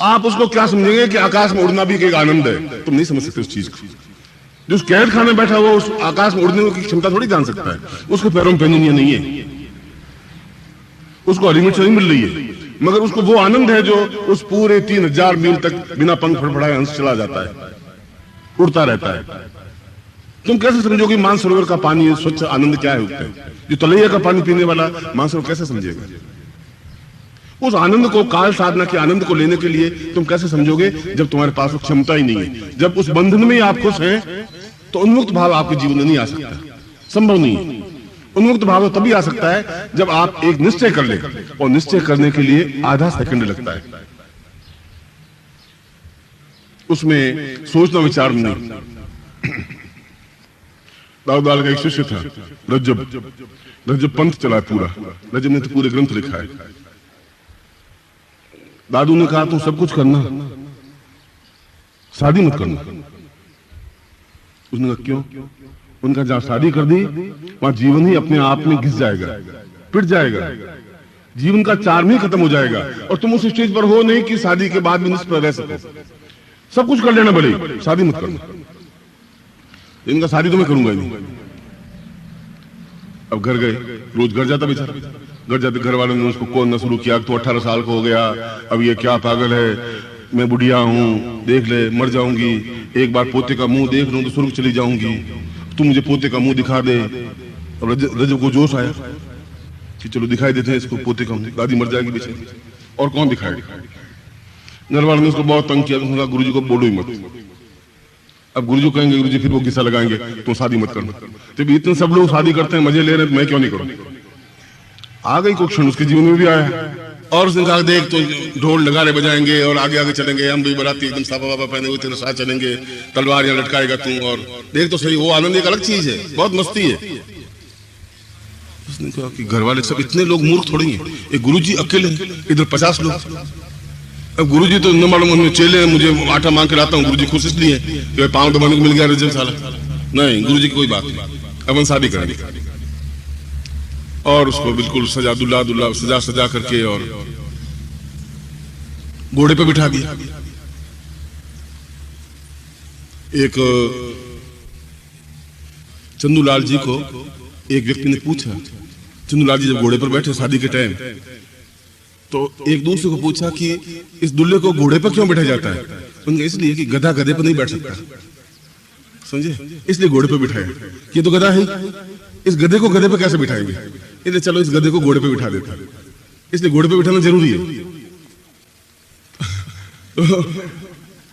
आप उसको क्या समझेंगे कि आकाश में उड़ना भी एक आनंद है? तुम नहीं समझ सकते उस चीज को। जो कैद खाने बैठा हुआ उस आकाश में उड़ने की क्षमता थोड़ी जान सकता है। उसके पैरों में पैंजनियां नहीं है, उसको हरी मिर्च नहीं मिल रही है, मगर उसको वो आनंद है जो उस पूरे 3,000 मील तक बिना पंख फड़फड़ाए हंस चला जाता है, उड़ता रहता है। तुम कैसे समझोगे मानसरोवर का पानी स्वच्छ आनंद क्या है उठते? जो तलैया का पानी पीने वाला मानसरोवर कैसे समझेगा? उस आनंद को, काल साधना के आनंद को लेने के लिए तुम कैसे समझोगे जब तुम्हारे पास वो क्षमता ही नहीं है? जब उस बंधन में आप खुश हैं तो उन्मुक्त भाव आपके जीवन में नहीं आ सकता, संभव नहीं है। उन्मुक्त भाव तभी आ सकता है जब आप एक निश्चय कर ले, और निश्चय करने के लिए आधा सेकंड लगता है, उसमें सोचना विचारना नहीं। दाऊद का एक शिष्य था रज्जब पंथ चला पूरा, रज्जब ने तो पूरे ग्रंथ लिखा है। दादू ने कहा तुम सब कुछ करना, शादी मत करना। उसने कहा क्यों? उनका जहां शादी कर दी वहां जीवन ही अपने आप में घिस जाएगा, पिट जाएगा, जीवन का चार्म ही खत्म हो जाएगा, और तुम उस स्टेज पर हो नहीं कि शादी के बाद भी निष्प्रभ रह सको। सब कुछ कर लेना भले, शादी मत करना। इनका शादी तो मैं करूंगा ही नहीं। अब घर गए, रोज घर जाता बेचारा, घर जाते घर वालों ने उसको कौन न शुरू किया, तो 18 साल का हो गया, अब ये क्या पागल है, मैं बुढ़िया हूँ, देख ले मर जाऊंगी, एक बार पोते का मुंह देख लूं तो स्वर्ग चली जाऊंगी, तू मुझे पोते का मुंह दिखा दे। और रजब को जोश आया कि चलो दिखाई देते हैं इसको पोते का मुंह, दादी मर जाएगी बेचारी, और कौन दिखाएगा। घर वालों ने उसको बहुत तंग किया, तो गुरु जी को बोलो ही मत। अब गुरुजी कहेंगे, गुरुजी फिर वो किस्सा लगाएंगे, तुम शादी मत करना। तो इतने सब लोग शादी करते हैं, मजे ले रहे हैं, मैं क्यों नहीं करूं। आ गई कोई क्षण उसके जीवन में भी आया, और उसने कहा देख तो ढोल नगाड़े बजाएंगे और आगे आगे चलेंगे, हम भी बराती एकदम साफा वाफा पहने हुए तेरे साथ चलेंगे, तलवार यहाँ लटकाएगा तू, और देख तो सही, वो आनंद एक अलग चीज है, बहुत मस्ती है। उसने कहा कि घर वाले सब इतने लोग मूर्ख थोड़ी हैं, एक गुरुजी अकेले, इधर 50 लोग। अब गुरुजी तो न मालूम उनमें चेले हैं, मुझे आटा मांग के लाता हूँ, गुरुजी खुश इसलिए कि पांव दबाने को मिल गया रजब साला। नहीं, गुरुजी की कोई बात नहीं, अपन शादी करेंगे। और उसको बिल्कुल सजा दुल्ला दुल्ला सजा करके और घोड़े पे बिठा दिया। एक चंदूलाल जी को एक व्यक्ति ने पूछा, चंदूलाल जी जब घोड़े पर बैठे शादी के टाइम, तो एक दूसरे को पूछा कि इस दुल्हे को घोड़े पर क्यों बैठा जाता है। उन्होंने इसलिए कि गधा गधे पर नहीं बैठ सकता, समझे, इसलिए घोड़े पर बिठाया। ये तो गधा है, इस गधे को गधे पर कैसे बिठाएंगे, इसलिए चलो इस गधे को घोड़े पे बिठा देता, इसलिए घोड़े पे बिठाना जरूरी है।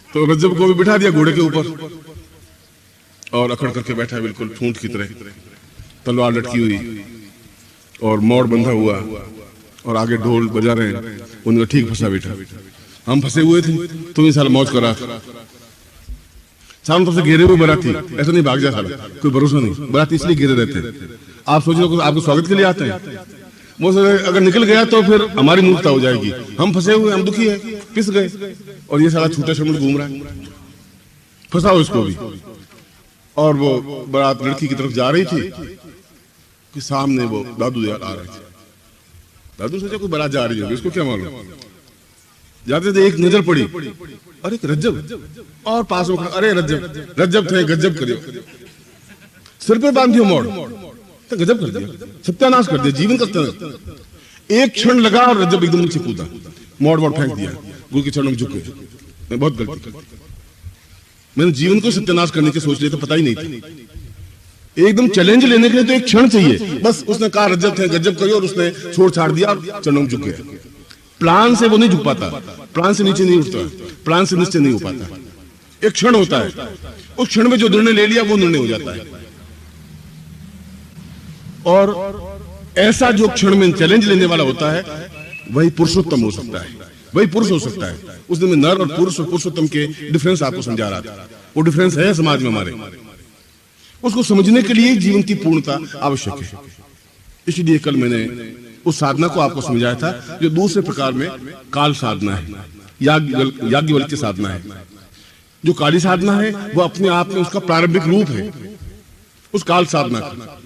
तो रजब को भी बिठा दिया घोड़े के ऊपर, और अकड़ करके बैठा है बिल्कुल ठूंठ की तरह, तलवार लटकी हुई और मोड़ बंधा हुआ, और आगे ढोल बजा रहे हैं। उनका ठीक फंसा बैठा, हम फंसे हुए थे, तुम इस साल मौज करा। चारों तरफ से घेरे हुए बराती, ऐसा नहीं भाग जाए साला, कोई भरोसा नहीं, बराती इसलिए घेरे रहते हैं। आप सोच रहे हो आपको स्वागत के लिए आते हैं, वो अगर निकल गया तो फिर हमारी मूर्खता हो जाएगी, हम फंसे हुए, हम दुखी है, पिस गए, और ये साला छूटा छमड़ घूम रहा है, फंसाओ इसको भी। और वो बारात लड़की की तरफ जा रही थी कि सामने वो दादू यार आ रहे थे। दादू सोचा कोई बारात जा रही होगी, इसको क्या मालूम। जाते थे एक नजर पड़ी, अरे रज्जब, और पास में, अरे रज्जब, रज्जब थे, गजब करियो, सिर पे बांधियो मोड़, तो गजब कर दिया, सत्यानाश कर दिया, जीवन का सत्यानाश। एक क्षण लगा और रज्जब एकदम नीचे कूदा, मोड़ फेंक दिया, गुरु के चरणों में झुके, मैं बहुत गलती कर, मैंने जीवन को सत्यानाश करने की सोच लिया था, पता ही नहीं था। एकदम चैलेंज लेने के लिए तो एक क्षण चाहिए, बस उसने कहा रज्जब थे, गजब करियो, और उसने छोड़ छाड़ दिया और चरणों में झुक गया। प्लान से वो नहीं झुक पाता, प्लान से नीचे नहीं उठता, प्लान से निश्चय नहीं हो पाता, एक क्षण होता है, उस क्षण में जो निर्णय ले लिया वो निर्णय हो जाता है। और ऐसा जो क्षण में चैलेंज लेने वाला होता है, वही पुरुषोत्तम हो सकता है, वही पुरुष हो सकता है। उस दिन में नर और पुरुष और पुरुषोत्तम के डिफरेंस आपको समझा रहा था, वो डिफरेंस है समाज में हमारे, उसको समझने के लिए जीवन की पूर्णता आवश्यक है। इसलिए कल मैंने उस साधना को आपको समझाया था जो दूसरे प्रकार में काल साधना है, याज्ञवल्क्य की साधना है। जो काली साधना है वो अपने आप में उसका प्रारंभिक रूप है उस काल साधना का,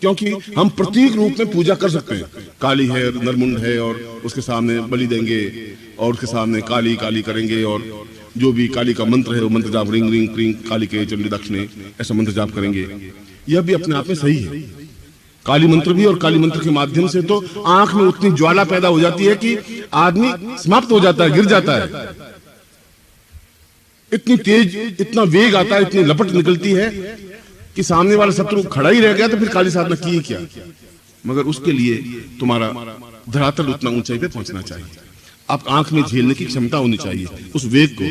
क्योंकि हम प्रतीक रूप में पूजा कर सकते हैं। काली है, नरमुंड है, और उसके सामने बलि देंगे, और उसके सामने काली काली करेंगे, और जो भी काली का मंत्र है वो मंत्र जाप, रिंग रिंग क्रिंग काली के चंडी दक्षिणे, ऐसा मंत्र जाप करेंगे। यह भी अपने आप में सही है, काली मंत्र भी। और काली मंत्र के माध्यम से तो आंख में उतनी ज्वाला पैदा हो जाती है कि आदमी समाप्त हो जाता है, गिर जाता है, इतनी तेज, इतना वेग आता है, इतनी लपट निकलती है कि सामने वाला शत्रु खड़ा ही रह गया, तो फिर काली साधना की क्या। मगर उसके लिए तुम्हारा धरातल उतना ऊंचाई पे पहुंचना चाहिए, आप आंख में झेलने की क्षमता होनी चाहिए उस वेग को।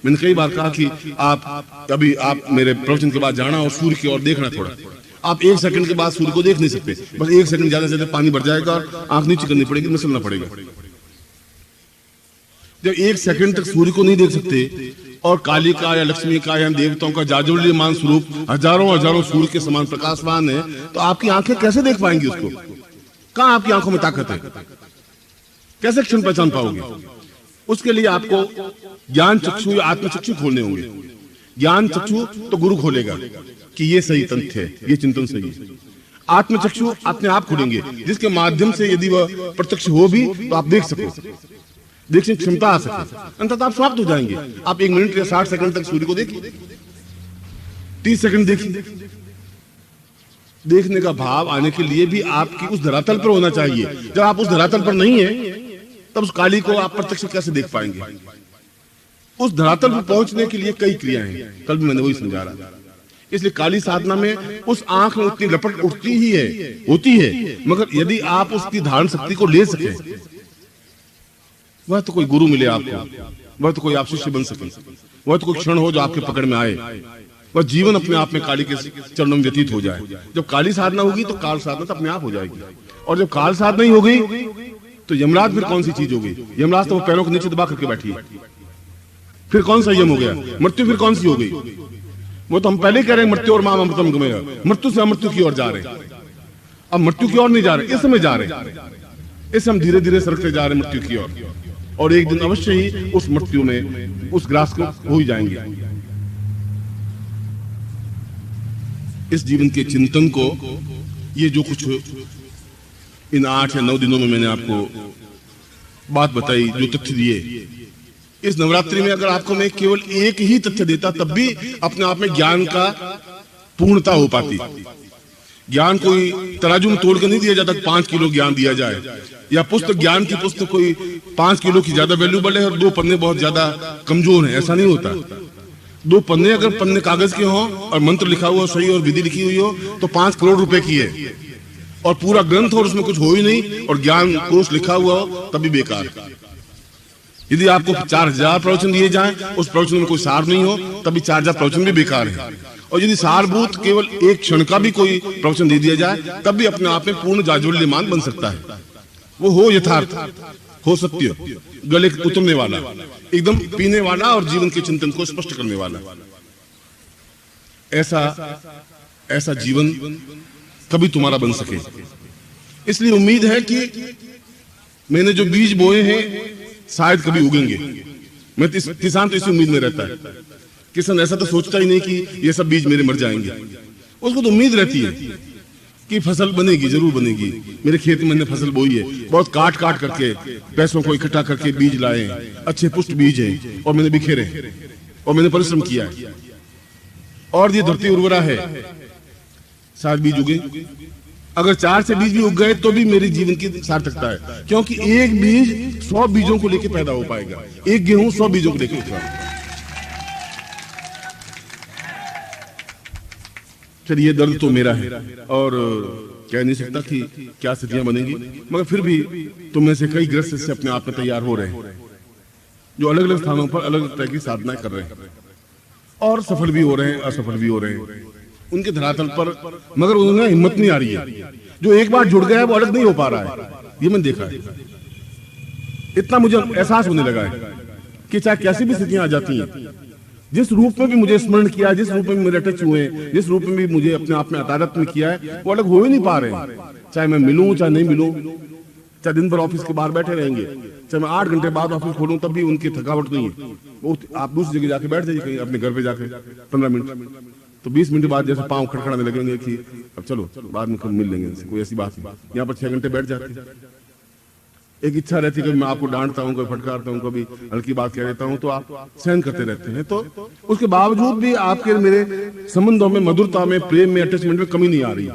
मैंने कई बार कहा कि आप मेरे प्रवचन के बाद जाना और सूर्य की ओर देखना थोड़ा, आप 1 सेकंड के बाद सूर्य को देख नहीं सकते, बस 1 सेकंड ज्यादा से ज्यादा पानी भर जाएगा और आंख नीचे करनी पड़ेगी, मसलना पड़ेगा। जब 1 सेकंड तक सूर्य को नहीं देख सकते, और काली का या लक्ष्मी का या देवताओं का जाज्वल्यमान स्वरूप हजारों हजारों सूर्य के समान प्रकाशवान है, तो आपकी आंखें कैसे देख पाएंगी उसको? कहां आपकी आंखों में ताकत है? कैसे क्षण पहचान पाओगे? उसके लिए आपको ज्ञान चक्षु या आत्म चक्षु खोलने होंगे। ज्ञान चक्षु तो गुरु खोलेगा कि ये सही तथ्य है, ये चिंतन सही है। आत्म चक्षु अपने आप खुलेंगे, जिसके माध्यम से यदि वह प्रत्यक्ष हो भी तो आप देख सको, देखने की क्षमता आ सके, अंततः आप समाप्त हो जाएंगे। आप 1 मिनट या 60 सेकंड तक सूर्य को देखिए, 30 सेकंड देखिए, देखने का भाव आने के लिए भी आपकी उस धरातल पर होना चाहिए। जब आप उस धरातल पर नहीं है, तब उस काली को आप प्रत्यक्ष कैसे देख पाएंगे? उस धरातल पर पहुंचने के लिए कई क्रियाएं हैं, कल भी मैंने वही समझा रहा था। इसलिए काली साधना में उस आंख में उतनी लपट उठती ही होती है, मगर यदि आप उसकी धारण शक्ति को ले सके, वह तो कोई गुरु मिले आपको, वह तो कोई आप शिष्य बन सके, वह तो कोई क्षण हो जो आपके पकड़ में आए, वह जीवन अपने आप में काली के चरणों में व्यतीत हो जाए। जब काली साधना होगी तो काल साधना तो अपने आप हो जाएगी, और जब काल साधना ही हो गई तो यमराज फिर कौन सी चीज हो गई? यमराज तो वो पैरों को नीचे दबा करके बैठी है, फिर कौन सा यम हो गया? मृत्यु फिर कौन सी हो गई? वो तो हम पहले कह रहे हैं मृत्यु और माम अमृतम गमया, मृत्यु से अमृत्यु की ओर जा रहे हैं। अब मृत्यु की ओर नहीं जा रहे, इस समय जा रहे हैं, इस हम धीरे धीरे सरकते जा रहे हैं मृत्यु की ओर, और एक दिन अवश्य ही उस मृत्यु में उस ग्रास को हो ही जाएंगे। इस जीवन के चिंतन को, ये जो कुछ इन 8 या 9 दिनों में मैंने आपको बात बताई, जो तथ्य दिए, इस नवरात्रि में अगर आपको मैं केवल एक ही तथ्य देता, तब भी अपने आप में ज्ञान का पूर्णता हो पाती। ज्ञान कोई तराजू में तोड़ कर नहीं दिया जाता, 5 किलो ज्ञान दिया जाए, या पुस्तक, ज्ञान की पुस्तक कोई 5 किलो की ज्यादा वैल्यूबल है और 2 पन्ने बहुत ज्यादा कमजोर हैं, ऐसा नहीं होता। 2 पन्ने अगर पन्ने कागज के हों और मंत्र लिखा हुआ सही और विधि लिखी हुई हो तो 5 करोड़ रुपए की है, और पूरा ग्रंथ और उसमें कुछ हो ही नहीं और ज्ञान कोश लिखा हुआ हो तभी बेकार। यदि आपको 4000 प्रवचन दिए जाएं, उस प्रवचन में कोई सार नहीं हो, तभी 4000 प्रवचन भी बेकार है। और यदि सारभूत केवल एक क्षण का भी कोई प्रवचन दे दिया जाए, तब भी अपने आप में पूर्ण जाज्वल्यमान बन सकता है। वो हो यथार्थ, हो सत्य, गले उतरने वाला, एकदम पीने वाला और जीवन के चिंतन को स्पष्ट करने वाला। ऐसा जीवन कभी तुम्हारा बन सके। इसलिए उम्मीद है कि मैंने जो बीज बोए हैं शायद कभी उगेंगे। मैं किसान तो इसी उम्मीद में रहता है। किसान ऐसा तो सोचता ही नहीं कि ये सब बीज मेरे मर जाएंगे, उसको तो उम्मीद रहती है कि फसल बनेगी, जरूर बनेगी। मेरे खेत में मैंने फसल बोई है, बहुत काट काट करके पैसों को इकट्ठा करके बीज लाए, अच्छे पुष्ट बीज हैं, और मैंने बिखेरे और मैंने परिश्रम किया है, और ये धरती उर्वरा है, शायद बीज उगे। अगर 4 से बीज भी उग गए तो भी मेरे जीवन की सार्थकता है, क्योंकि एक बीज 100 बीजों को लेकर पैदा हो पाएगा, एक गेहूं 100 बीजों को लेकर उठा। चलिए, दर्द तो मेरा है और कह नहीं सकता कि क्या स्थितियां बनेंगी, मगर फिर भी तुम में से कई ग्रस्त से अपने आप में तैयार हो रहे हैं, जो अलग अलग स्थानों पर अलग अलग तरह की साधनाएं कर रहे हैं, और सफल भी हो रहे हैं, असफल भी हो रहे हैं उनके धरातल पर, मगर उन्हें हिम्मत नहीं आ रही है। जो एक बार जुड़ गया है वो अलग नहीं हो पा रहा है, ये मैंने देखा है। इतना मुझे एहसास होने लगा है कि चाहे कैसी भी स्थितियां आ जाती हैं, जिस रूप में भी मुझे स्मरण किया, जिस रूप में मेरे टच हुए, जिस रूप में भी मुझे अपने आप में अतारत में किया है, वो अलग हो ही नहीं पा रहे हैं। चाहे मैं मिलूं चाहे नहीं मिलूं, चाहे दिन भर ऑफिस के बाहर बैठे रहेंगे, चाहे मैं 8 घंटे बाद ऑफिस खोलूं, तब भी उनकी थकावट नहीं है। वो आप दूसरी जगह जाके बैठ जाइए, कहीं अपने घर पे जाके 15 मिनट, तो 20 मिनट बाद जैसे पांव खड़खड़ाने लगेंगे कि अब चलो बाद में मिल लेंगे, कोई ऐसी बात नहीं। यहाँ पर 6 घंटे बैठ जाते। एक इच्छा रहती है कि मैं आपको डांटता हूँ, कोई फटकारता हूँ, कभी हल्की बात कह देता हूँ, तो आप सहन करते रहते हैं। तो उसके बावजूद भी आपके मेरे संबंधों में, मधुरता में, प्रेम में, अटैचमेंट में कमी नहीं आ रही।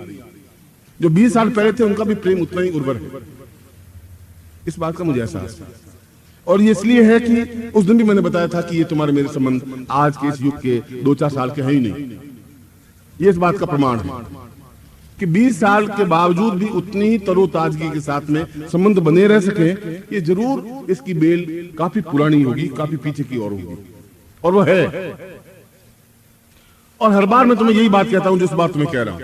जो 20 साल पहले थे उनका भी प्रेम उतना ही उर्वर है, इस बात का मुझे एहसास है। और ये इसलिए है कि उस दिन भी मैंने बताया था कि ये तुम्हारे मेरे संबंध आज के इस युग के 2-4 साल के हैं ही नहीं। ये इस बात का प्रमाण है कि 20 साल के बावजूद भी उतनी ही तरोताजगी के साथ में संबंध बने रह सके। ये जरूर इसकी बेल काफी पुरानी होगी, काफी पीछे की ओर होगी, और वो है। और हर बार मैं तुम्हें यही बात कहता हूं, जिस बात तुम्हें कह रहा हूं,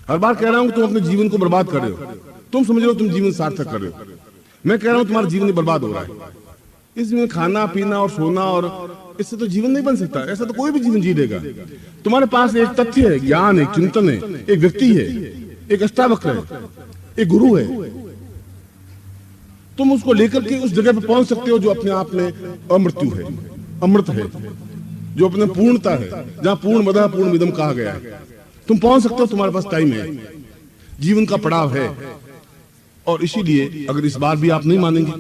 हर बार कह रहा हूं कि तुम अपने जीवन को बर्बाद कर रहे हो। तुम समझ रहे हो तुम जीवन सार्थक कर रहे हो, मैं कह रहा हूं तुम्हारा जीवन बर्बाद हो रहा है। इसमें खाना पीना और सोना, और इससे तो जीवन नहीं बन सकता। ऐसा तो कोई भी जीवन जी लेगा। तुम्हारे पास एक तथ्य है, ज्ञान है, चिंतन है, एक व्यक्ति है, एक अष्टावक्र है, एक गुरु है। तुम उसको लेकर के उस जगह पर पहुंच सकते हो जो अपने आप में अमृत्यु है, अमृत है, जो अपने पूर्णता है, जहां पूर्ण मदः पूर्ण मिदम कहा गया है। तुम पहुंच सकते हो, तुम्हारे पास टाइम है, जीवन का पड़ाव है। और इसीलिए अगर इस बार भी आप नहीं मानेंगे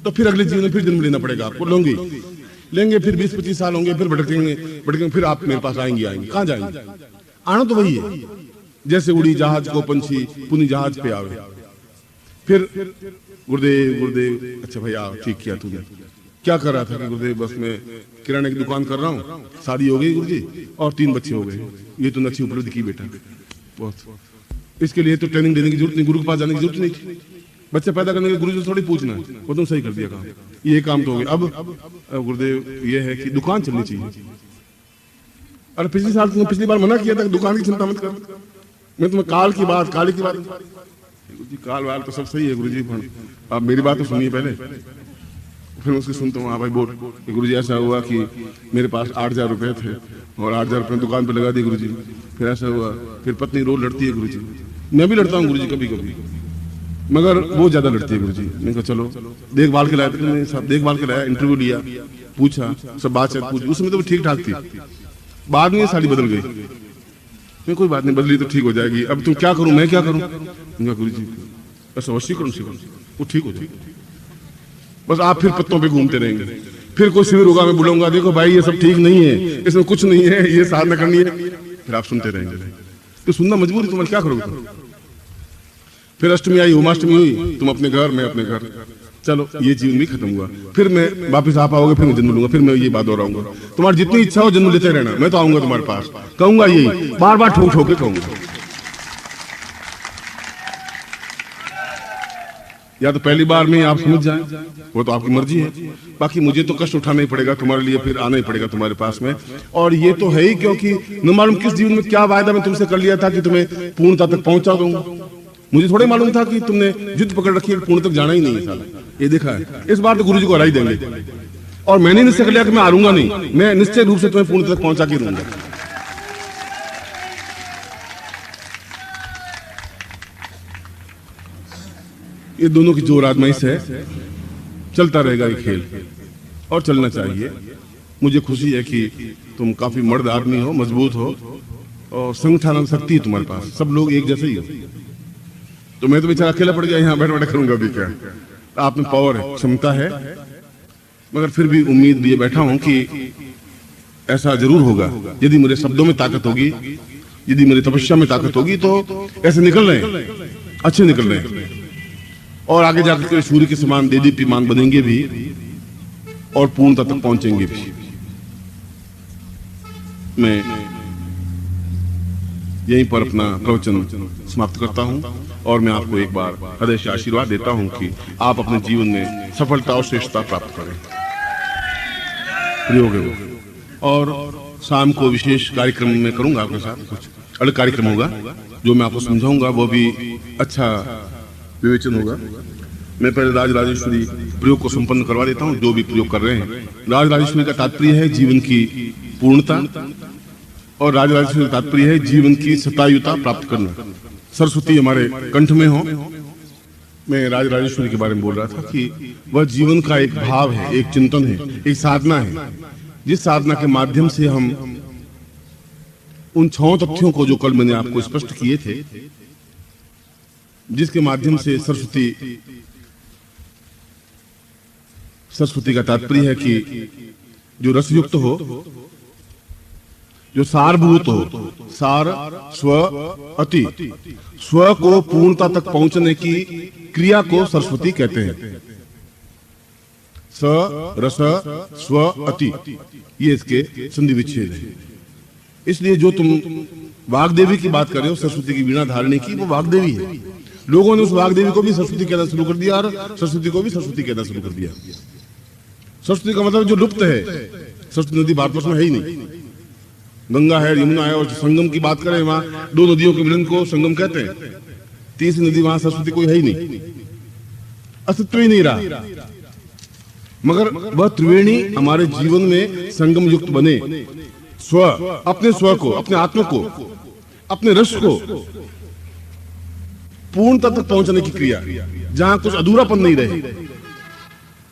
तो फिर अगले जीवन में फिर जन्म लेना पड़ेगा आपको। लेंगे फिर 20-25 साल होंगे, फिर भटकेंगे, फिर आप मेरे पास आएंगे। कहां जाएंगे? आना तो वही है, जैसे उड़ी जहाज को पंछी पुनी जहाज पे आवे। फिर गुरुदेव गुरुदेव, अच्छा भाई आओ, ठीक किया तूने। क्या कर रहा था कि गुरुदेव बस मैं किराने की दुकान कर रहा हूँ, शादी हो गई गुरुजी और 3 बच्चे हो गए। ये तो अच्छी उपलब्धि की बेटा, बहुत। इसके लिए तो ट्रेनिंग देने की जरूरत नहीं, गुरु के पास जाने की जरूरत नहीं थी। बच्चे पैदा करने के गुरु से थोड़ी पूछना है, वो तुम सही कर दिया काम, ये काम तो हो गया। अब गुरुदेव ये है कि दुकान चलनी चाहिए। अरे पिछली साल तुमने पिछली बार मना किया था कि दुकान की चिंता मत कर, मैं तुम्हें काल की बात गुरुजी, काल वाल तो सब सही है गुरुजी, आप मेरी बात तो सुनिए पहले। फिर उसकी सुनता हूँ, हाँ भाई बोल। गुरुजी ऐसा हुआ कि मेरे पास 8,000 रुपए थे और 8,000 रुपए दुकान पे लगा दिए गुरुजी। फिर ऐसा हुआ, फिर पत्नी रोज लड़ती है गुरुजी, मैं भी लड़ता हूँ गुरुजी कभी कभी, मगर वो ज्यादा लड़ती है गुरुजी। मैंने कहा चलो देखभाल के लाया, मैंने सब देखभाल के लाया, इंटरव्यू लिया, पूछा, सब बात पूछी, उसमें तो ठीक ठाक थी। बाद में साड़ी बदल गई, मैं कोई बात नहीं, बदली तो ठीक हो जाएगी, अब तुम क्या करूं, मैं क्या करूं। गुरुजी ऐसा वशीकरण से वो ठीक हो जाएगी, बस आप फिर पत्तों पे घूमते रहेंगे। फिर कोई शिविर होगा, मैं बुलाऊंगा, देखो भाई ये सब ठीक नहीं है, इसमें कुछ नहीं है, ये साधना करनी है, फिर आप सुनते रहेंगे। तो सुनना मजबूरी, तुम क्या करोगे तुम। फिर अष्टमी आई, होमाष्टमी हुई, तुम अपने घर, मैं अपने घर, चलो ये जीवन भी खत्म हुआ। फिर मैं वापस आप आओगे, फिर मैं जन्म लूंगा, फिर मैं ये बात दोहराऊंगा, तुम्हारी जितनी इच्छा हो जन्म लेते रहना, मैं तो आऊंगा तुम्हारे पास, कहूंगा यही, बार बार ठोक ठोक के कहूंगा। या तो पहली बार में आप समझ जाएं, वो तो आपकी मर्जी है, बाकी मुझे तो कष्ट उठाना ही पड़ेगा तुम्हारे लिए, फिर आना ही पड़ेगा तुम्हारे पास में। और ये तो है ही, क्योंकि न मालूम किस जीवन में क्या वायदा मैं तुमसे कर लिया था कि तुम्हें पूर्णता तक पहुंचा दूंगा। मुझे थोड़े मालूम था कि तुमने जिद पकड़ रखी है, पूर्ण तक जाना ही नहीं है साला। ये देखा है, इस बार तो गुरुजी को हरा ही देंगे। और मैंने निश्चय कर लिया कि मैं हारूंगा नहीं, मैं निश्चय रूप से तुम्हें पूर्ण तक पहुंचा के रहूंगा। ये दोनों की जोर आजमाइश है, चलता रहेगा ये खेल, और चलना चाहिए। मुझे खुशी है कि तुम काफी मर्द आदमी हो, मजबूत हो, और संगठन शक्ति है तुम्हारे पास, सब लोग एक जैसे ही हो। तो मैं तो बेचारा अकेला पड़ गया, यहाँ बैठ बैठे करूंगा भी क्या। आप में पावर है, क्षमता है, मगर फिर भी उम्मीद लिए बैठा हूं कि ऐसा जरूर होगा। यदि मेरे शब्दों में ताकत होगी, यदि मेरी तपस्या में ताकत होगी, तो ऐसे निकल रहे हैं, अच्छे निकल रहे हैं, और आगे जाकर के सूर्य के समान देदीप्यमान बनेंगे भी, और पूर्णता तक पहुंचेंगे भी। मैं यहीं पर अपना प्रवचन समाप्त करता हूं, और मैं आपको एक बार हृदय से आशीर्वाद देता हूं कि आप अपने जीवन में सफलता और श्रेष्ठता प्राप्त करें। प्रयोग है वो। और शाम को विशेष कार्यक्रम में करूंगा आपके साथ, कुछ अलग कार्यक्रम होगा जो मैं आपको समझाऊंगा, वो भी अच्छा विवेचन होगा। मैं पहले राज राजेश्वरी प्रयोग को संपन्न करवा देता हूं, जो भी प्रयोग कर रहे हैं। राज राजेश्वरी का तात्पर्य है जीवन की पूर्णता, और राज राजेश्वरी का तात्पर्य है जीवन की शतायुता प्राप्त करना। सरस्वती हमारे कंठ में हो। मैं राज राजेश्वरी के बारे में बोल रहा था कि वह जीवन का एक भाव है, एक चिंतन है, एक साधना है, जिस साधना के माध्यम से हम उन 6 तथ्यों को, जो कल मैंने आपको स्पष्ट किए थे, जिसके माध्यम से सरस्वती का तात्पर्य है कि जो रसयुक्त हो, जो सारभूत हो, सार स्व अति, स्व को पूर्णता तक पहुंचने की क्रिया को सरस्वती कहते हैं। स रस स्व अति, ये इसके संधि विच्छेद है। इसलिए जो तुम वाग्देवी की बात कर रहे हो, सरस्वती की वीणा धारणी की, वो वाग्देवी है। लोगों ने उस वाग्देवी को भी सरस्वती कहना शुरू कर दिया, और सरस्वती को भी सरस्वती कहना शुरू कर दिया। सरस्वती का मतलब जो लुप्त है, सरस्वती नदी भारतवर्ष में है ही नहीं। गंगा है, यमुना है, और संगम की बात करें, वहां 2 नदियों के मिलन को संगम कहते हैं। तीसरी नदी वहां सरस्वती कोई है ही नहीं, अस्तित्व ही नहीं रहा। मगर वह त्रिवेणी हमारे जीवन में संगम युक्त बने, स्व, अपने स्व को, अपने आत्मा को, अपने रस को पूर्णता तक पहुंचने की क्रिया, जहां कुछ अधूरापन नहीं रहे,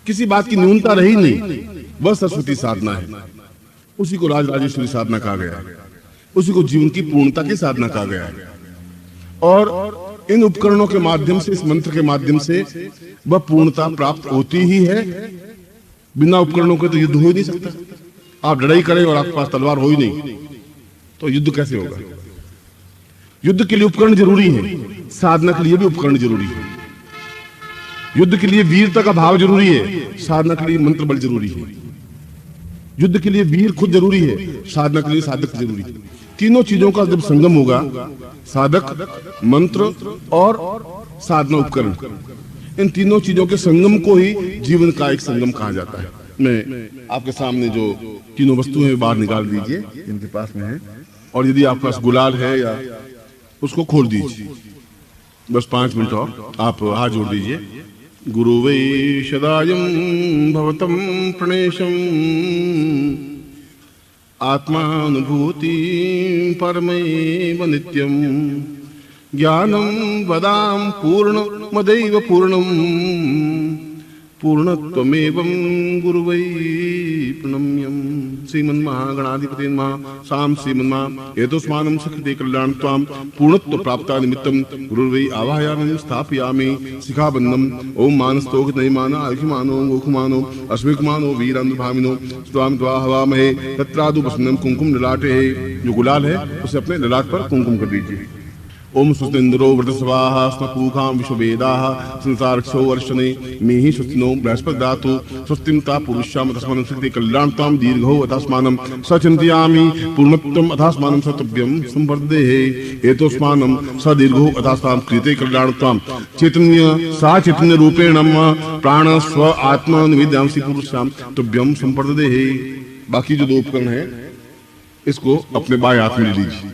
किसी बात की न्यूनता रही नहीं, वह सरस्वती साधना है। उसी को राज राजेश्वरी साधना कहा गया है, उसी को जीवन की पूर्णता की साधना कहा गया है। और इन उपकरणों के माध्यम से, इस मंत्र के माध्यम से वह पूर्णता प्राप्त होती ही है। बिना उपकरणों के तो युद्ध हो ही नहीं सकता। आप लड़ाई करें और आपके पास तलवार हो ही नहीं, तो युद्ध कैसे होगा। युद्ध के लिए उपकरण जरूरी है, साधना के लिए भी उपकरण जरूरी है। युद्ध के लिए वीरता का भाव जरूरी है, साधना के लिए मंत्र बल जरूरी है। युद्ध के लिए वीर खुद जरूरी है, साधना के लिए साधक जरूरी है। तीनों चीजों का जब संगम होगा, साधक, मंत्र और साधना उपकरण, इन तीनों चीजों के संगम को ही जीवन का एक संगम कहा जाता है। मैं आपके सामने जो तीनों वस्तुएं हैं बाहर निकाल दीजिए, इनके पास में है, और यदि आपके पास गुलाल है या उसको खोल दीजिए। बस 5 मिनट और आप हाथ जोड़ दीजिए। गुरु वै सदायं भवतं प्रणेशम् आत्मानुभूति परमैव नित्यं ज्ञानं वदाम पूर्णमदैव पूर्णम् पूर्णत्वमेवं गुरुवै प्रणम्यं। श्रीमन्महागणाधिपते नमः। साम श्रीमन्महा एतस्मानं सकृते कल्याण त्वां पूर्णत्व प्राप्ता निमित्तं गुरुवै आवाहयामि स्थापयामि शिखाबन्धम्। ओम मानस्तोक नैमाना अहिमानो गोखमानो अस्मिकमानो वीरानुभामिनो स्वाम द्वा हवामहे तत्रादु बसनं कुंकुम ललाटे। जो गुलाल है उसे अपने ललाट पर कुंकुम कर दीजिए। ओम स्वस्तिन्द्रो वृतस्वाह स्मपूखां विश्ववेदाः संसारक्षो वर्षणे मेहि स्वस्तिनो बृहस्पतिदातु स्वस्तिं ता पुरुषाम तस्मानं सकृते कल्याणतां दीर्घो अथास्मानं सचिन्तयामि पूर्णत्वम् अथास्मानं सतव्यं संवर्धेहे एतोस्मानं सदीर्घो अथास्तां कृते कल्याणतां चैतन्य सा चैतन्य रूपेण प्राण स्व आत्मा निवेद्यांसि पुरुषाम तुभ्यं संवर्धेहे। बाकी जो 2 उपकरण है इसको अपने बाएं हाथ में ले लीजिए,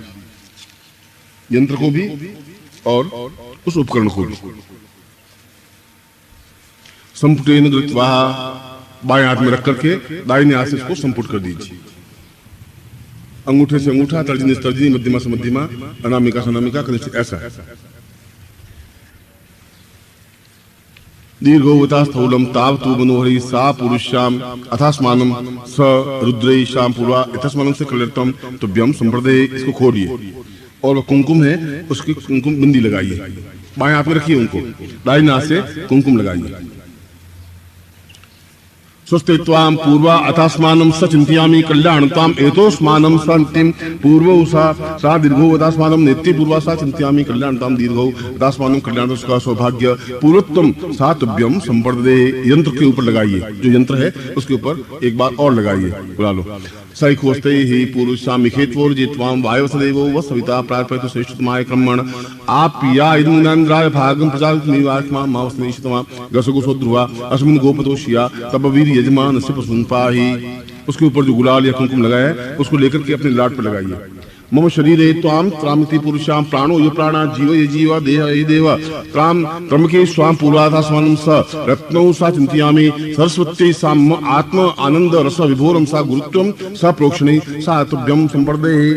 यंत्र को भी और उस उपकरण को भी। संपुटेन गृत्वा बाएं हाथ में रख करके दाहिने हाथ से इसको संपुट कर दीजिए। अंगूठे से अंगूठा, तर्जनी से तर्जनी, मध्यमा से मध्यमा, अनामिका से अनामिका, कनिष्ठ ऐसा। दीर्घोवता स्थूलम ताव तु मनोहरी सा पुरुषाम अथास्मानम स रुद्रेशाम पूर्वा यथास्मानम से कलर्तम तुभ्यम संप्रदे। इसको खोलिए और कुमकुम है उसकी कुमकुम बिंदी लगाइए, बाएं हाथ में रखिए, उनको दाहिने हाथ से कुमकुम लगाइए। स्वस्ति त्वां पूर्वा अथास्मानं सचिन्तयामि कल्याणतां एतोस्मानं सन्तिं पूर्वौ सा दीर्घौ अथास्मानं नेत्ति पूर्वा सा चिन्तयामि कल्याणतां दीर्घौ अथास्मानं कल्याण सुख सौभाग्य पूर्वत्वं सा तुभ्यं संवर्धते। यंत्र के ऊपर लगाइए, जो यंत्र है उसके ऊपर एक बार और लगाइए। बुला लो। सैखोस्ते ही पुरुषामिखेत्वोर्जित्वां वायवसदेवो व सविता प्रार्पयतु श्रेष्ठतमाय क्रमण आप या इन्द्राय भागं प्रजातमिवात्मा मावस्नेशितमा गसगुसो ध्रुवा अस्मिन् गोपतोषिया तब वीर यजमान से पाही। उसके ऊपर जो गुलाल या कुमकुम लगाया है उसको लेकर के अपने लाट पर लगाइए। मम शरीरे त्वां त्रामिति पुरुषां प्राणो ये प्राणा जीव ये जीवा देह ये देव त्राम त्रमके स्वाम पूर्वाधास्मानं स रत्नौ सा चिन्तयामि सरस्वत्यै साम आत्म आनंद रस विभोरम सा गुरुत्वम सा प्रोक्षणे सा तुभ्यं संवर्धेहे।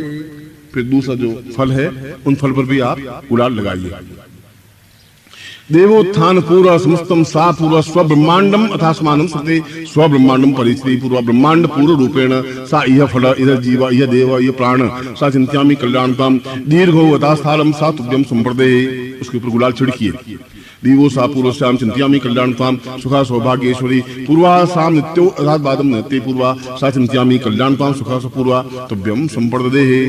फिर दूसरा जो फल है उन फल पर भी आप गुलाल लगाइए। देवोत्थान पूर्व समस्तम सा पूर्व स्वब्रह्मांडम अथास्मानं सते स्वब्रह्मांडम परिचिति पूर्व ब्रह्मांड पूर्व रूपेण सा इह फल इह जीव इह देव इह प्राण सा चिन्तयामि कल्याणतां दीर्घो अथास्थानं सा तुभ्यं संवर्धेहे। उसके ऊपर गुलाल छिड़किए। दिवो सा पूर्वस्याम चिन्तयामि कल्याणतां सुखा सौभाग्येश्वरी पूर्वा साम नित्यो अथात् बादं नित्ये पूर्वा सा चिन्तयामि कल्याणतां सुखा पूर्वा तुभ्यं संवर्धेहे।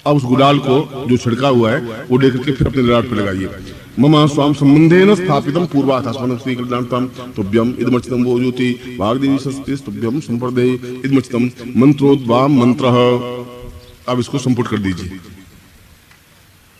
अब उस गुलाल को जो छिड़का हुआ है वो लेकर के फिर अपने ललाट पर लगाइए। मम स्वाम संबंधेन स्थापितम पूर्वाथास्मानं श्री कल्याणतां तुभ्यं इदमर्चितं वो ज्योति वाग्देवी सस्ते तुभ्यं संवर्धेहे इदमर्चितं मंत्रोद्वाम मंत्रः। अब इसको संपुट कर दीजिए।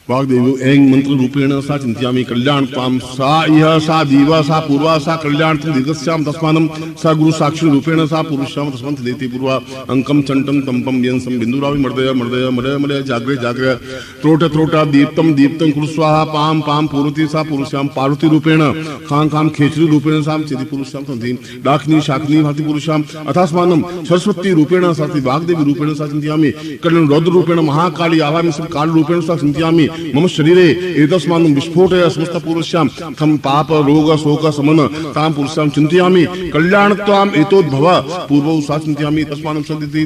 वाग्देवी ऐं मंत्र रूपेण सा चिन्तयामि कल्याणतां सा इह सा दीवा सा पूर्वा सा कल्याणतं दीर्घस्याम तस्मानं सा गुरु साक्षी रूपेण सा पुरुषाम तस्मान् देति पूर्वा अंकम चंटम तंपम व्यंसम बिंदुरावि मर्दय मर्दय मलय मलय जाग्रे जाग्रे त्रोट त्रोटा दीप्तम दीप्तं कुरु स्वाहा पाम पाम पूर्वति सा पुरुषाम पार्वती रूपेण खां खां खेचरी रूपेण साम चिति पुरुषाम तंति डाकिनी शाकिनी भाति पुरुषाम अथास्मानं सरस्वती रूपेण साति वाग्देवी रूपेण सा चिन्तयामि कल्याण रौद्र रूपेण महाकाली आवामि सब काल रूपेण सा चिन्तयामि मम शरीरे एतस्मानं विस्फोटय समस्त पूर्वस्याम थम पाप रोग शोक समन ताम पुरुषाम चिंतयामि कल्याणत्वाम एतोद्भव पूर्वौ सा चिंतयामि तस्मानं सदिति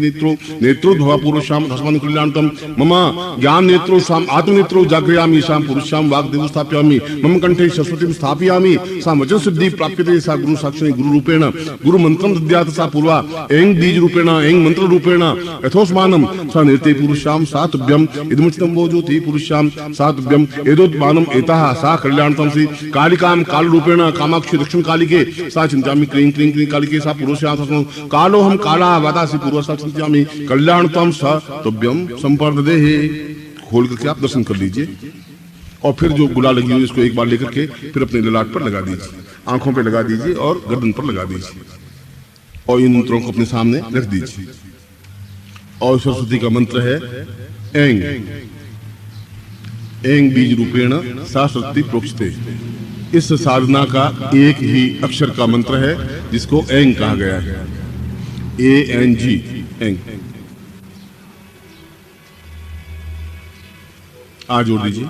नेत्रोद्भव पूर्वस्याम तस्मानं कल्याणत्वम मम ज्ञान नेत्रो साम आत्मनेत्रो जागृयामि शाम पुरुषाम वाग्देव स्थापयामि मम कंठे सरस्वतीं स्थापयामि सा वचन सिद्धि प्राप्यते सा गुरु साक्षात् गुरु रूपेण गुरु मंत्रं दद्यात् सा पूर्वा ऐं बीज रूपेण ऐं मंत्र रूपेण यथोस्मानं सा निर्ते पुरुषाम सातभ्यम इदमुचितं वोजोति पुरुषाम सातभ्यम एतोत्मानं एतः सा कल्याणतं श्री कालिकां काल रूपेण कामाक्षी दक्षिण कालिके सा चिंतामि क्रीं क्रीं क्रीं कालिके सा पुरुषां कालोहम काला वातासि पूर्व सा चिंतामि कल्याणतं सा तभ्यम संपर्ददेहि। खोल करके आप दर्शन कर लीजिए और फिर जो गुलाल लगी हुई इसको एक बार लेकर के फिर अपने ललाट पर लगा दीजिए, आंखों पे लगा दीजिए और गर्दन पर लगा दीजिए और इन मंत्रों को अपने सामने रख दीजिए। और सरस्वती का मंत्र है ऐं ऐं बीज रूपेण सा सरस्वती प्रोक्षते। इस साधना का एक ही अक्षर का मंत्र है जिसको ऐं कहा गया है, ANG ऐं। आज जोड़ दीजिए।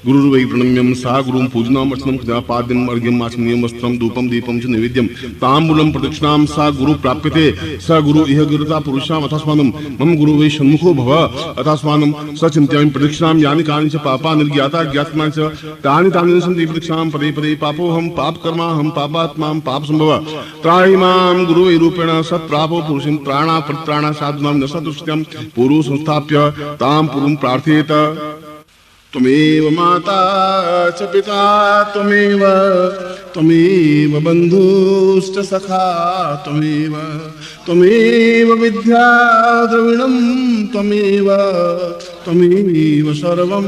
गुरु वै प्रणम्यम सा गुरुं पूजनाम अर्चनम कृपाद्यम अर्घ्यम आचमनीयम वस्त्रम धूपम दीपम च नैवेद्यम तांबूलम प्रदक्षिणाम सा गुरु प्राप्यते स गुरु इह गिरता पुरुषाम अथस्मानं मम गुरु वै सन्मुखो भव अथस्मानं स चिन्तयामि प्रदक्षिणाम यानि कानि च पापा निर्ज्ञाता ज्ञातनानि च तानि तानि सन्ति प्रदक्षिणाम पदे पदे पापोहम पाप कर्मा हम पापात्मा पाप संभव त्राहि मां गुरु वै रूपेण सत् प्रापो पुरुषं प्राणा प्रत्राणा साधुनां न सदुष्टम पूर्व संस्थाप्य तां पूर्वं प्रार्थयेत। त्वमेव माता च पिता त्वमेव त्वमेव बन्धुश्च सखा त्वमेव त्वमेव विद्या द्रविणं त्वमेव त्वमेव सर्वं।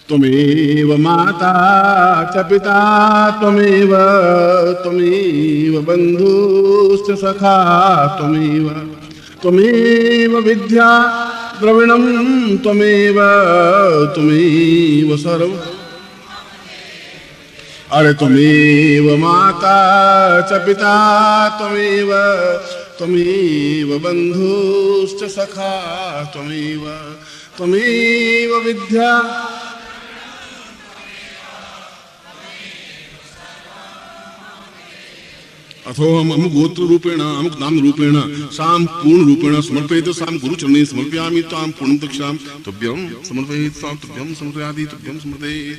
त्वमेव माता च पिता त्वमेव त्वमेव बन्धुश्च सखा त्वमेव त्वमेव विद्या द्रविणं त्वमेव त्वमेव सर्वं। अरे त्वमेव माता च पिता त्वमेव त्वमेव बन्धुश्च सखा त्वमेव त्वमेव विद्या। अथो हम अमुक गोत्र रूपेण अमुक नाम रूपेण साम पूर्ण रूपेण समर्पयित साम गुरु चरणे समर्पयामि ताम पूर्ण दक्षाम तुभ्यम समर्पयित साम तुभ्यम समर्पयामि तुभ्यम समर्पयित।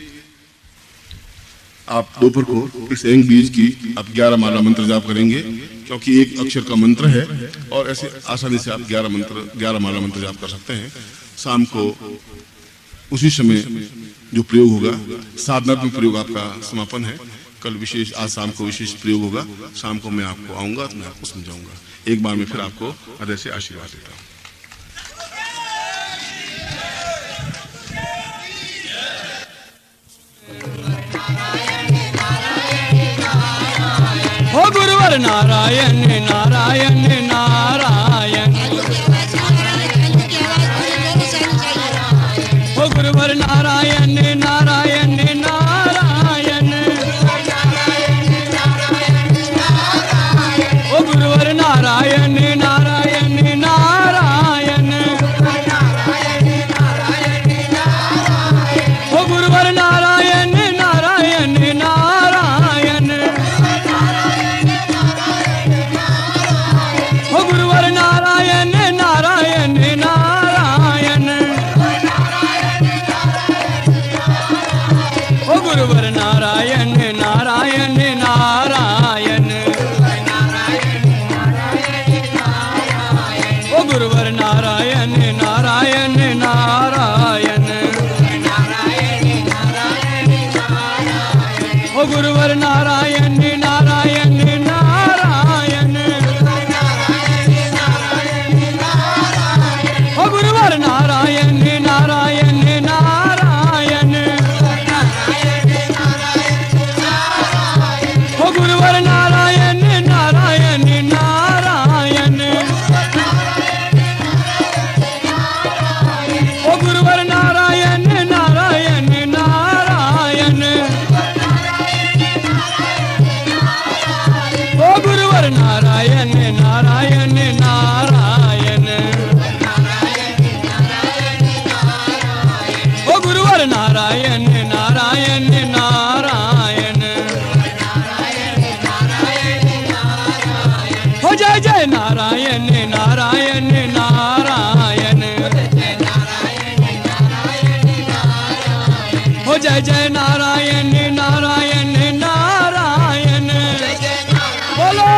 आप दोपहर को इस ऐं बीज की आप 11 माला मंत्र जाप करेंगे क्योंकि एक अक्षर का मंत्र है और ऐसे आसानी से आप 11 माला मंत्र जाप कर सकते हैं। शाम को उसी समय जो प्रयोग होगा साधनात्मक प्रयोग आपका समापन है। कल विशेष आज शाम को विशेष प्रयोग होगा। शाम को मैं आपको आऊंगा तो मैं आपको समझाऊंगा। एक बार में फिर आपको हृदय से आशीर्वाद देता हूँ। ओ गुरुवर नारायण नारायण नारायण, ओ गुरुवर नारायण नारायण नारायण, ओ गुरुवर नारायण नारायण नारायण, ओ गुरुवर नारायण नारायण नारायण, जय जय नारायण नारायण नारायण हो जय जय नारायण नारायण नारायण बोलो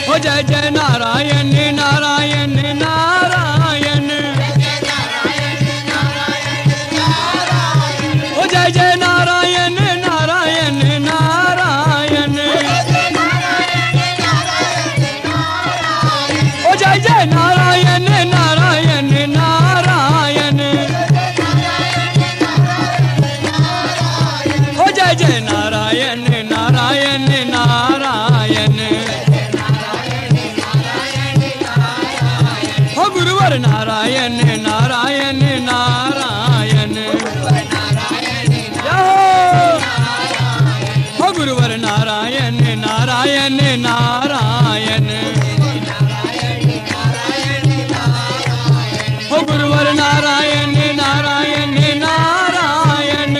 हो जय जय नारायण नारायण नारायण हो जय जय नारायण नारायण नारायण हो जय जय नारायण नारायण नारायण हो जय जय नारायण नारायण नारायण हो गुरुवर नारायण नारायण नारायण हो गुरुवर नारायण नारायण नारायण हो गुरुवर नारायण नारायण नारायण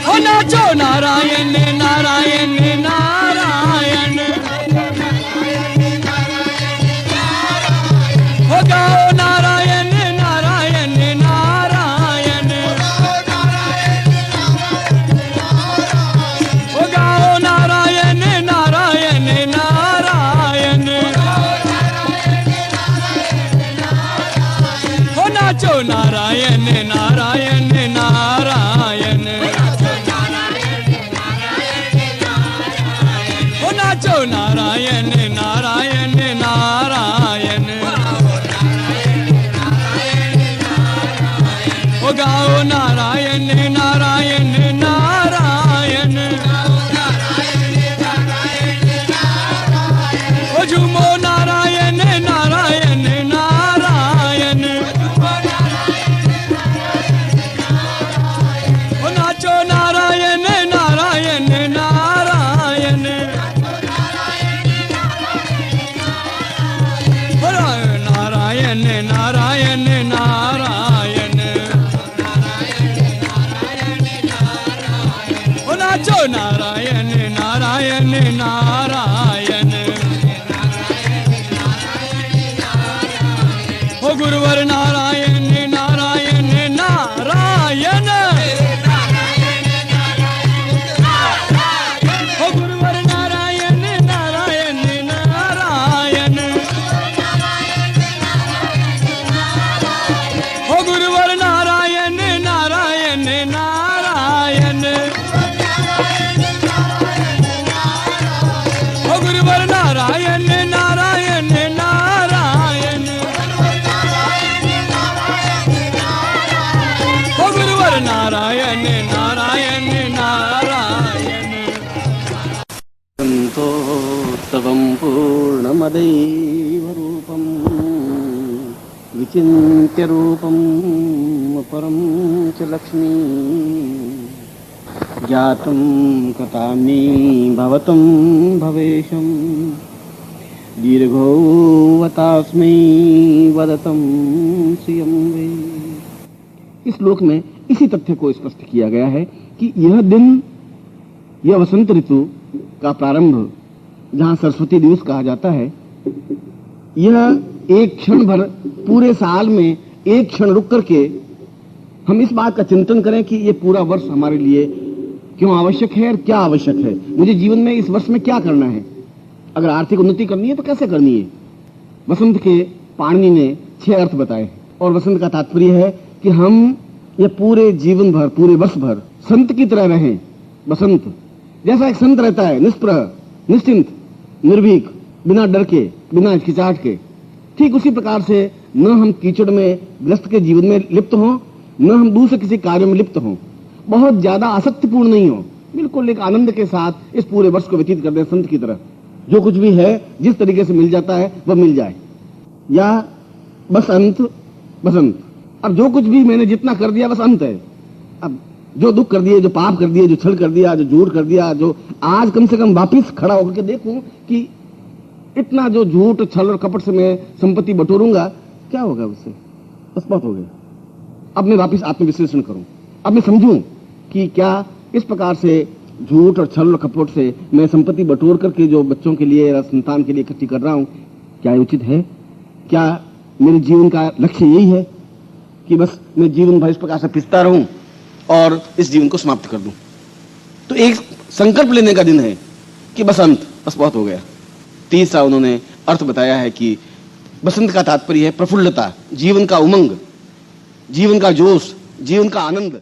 हो नाचो नारायण नारायण नारायण हो गाओ नारायण नारायण नारायण हो गाओ नारायण नारायण नारायण हो नाचो नारायण नारायण नारायण हो नाचो नारायण नारायण नारायण हो गाओ नारायण नारायण नारायण हो झूमो नारायण नारायण नारायण हो नाचो नारायण नारायण नारायण हो नारायण नारायण नारायण हो नाचो नारायण नारायण नारायण हो गुरुवर नारायण नारायण नारायण हो गुरुवर नारायण नारायण नारायण हो गुरुवर नारायण नारायण नारायण हो गुरुवर नारायण नारायण नारायण हो गुरुवर नारायण नारायण नारायण तवं पूर्णमदैव रूपं विचिन्त्य रूपं परं च लक्ष्मी ज्ञातं कथामि भवतं भवेशं दीर्घोऽवतास्मै वदतं श्रियं वे। इस श्लोक में इसी तथ्य को स्पष्ट किया गया है कि यह दिन, यह वसंत ऋतु का प्रारंभ जहाँ सरस्वती दिवस कहा जाता है, यह एक क्षण भर पूरे साल में एक क्षण रुक करके हम इस बात का चिंतन करें कि ये पूरा वर्ष हमारे लिए क्यों आवश्यक है और क्या आवश्यक है, मुझे जीवन में इस वर्ष में क्या करना है, अगर आर्थिक उन्नति करनी है तो कैसे करनी है। वसंत के पाणिनि ने 6 अर्थ बताए और वसंत का तात्पर्य है कि हम ये पूरे जीवन भर, पूरे वर्ष भर संत की तरह रहें। वसंत जैसा एक संत रहता है, निष्प्रह, निश्चिंत, निर्भीक, बिना डर के, बिना हिचकिचाहट के, ठीक उसी प्रकार से न हम कीचड़ में ग्रस्त के जीवन में लिप्त हों, न हम दूसरे किसी कार्य में लिप्त हों, बहुत ज्यादा आसक्तिपूर्ण नहीं हो, बिल्कुल एक आनंद के साथ इस पूरे वर्ष को व्यतीत कर दें संत की तरह। जो कुछ भी है जिस तरीके से मिल जाता है वह मिल जाए, या बस अंत बसंत। अब जो कुछ भी मैंने जितना कर दिया बस अंत है। अब जो दुख कर दिए, जो पाप कर दिए, जो छल कर दिया, जो झूठ कर दिया, जो आज कम से कम वापिस खड़ा होकर के देखूं कि इतना जो झूठ छल और कपट से मैं संपत्ति बटोरूंगा, क्या होगा उससे? बस बहुत हो गया। अब मैं वापिस आत्मविश्लेषण करूं, अब मैं समझूं कि क्या इस प्रकार से झूठ और छल और कपट से मैं संपत्ति बटोर करके जो बच्चों के लिए या संतान के लिए इकट्ठी कर रहा हूं, क्या ये उचित है? क्या मेरे जीवन का लक्ष्य यही है कि बस मैं जीवन भर इस प्रकार से पिसता रहूं और इस जीवन को समाप्त कर दूं? तो एक संकल्प लेने का दिन है कि बसंत, बस बहुत हो गया। तीसरा उन्होंने अर्थ बताया है कि बसंत का तात्पर्य है प्रफुल्लता, जीवन का उमंग, जीवन का जोश, जीवन का आनंद।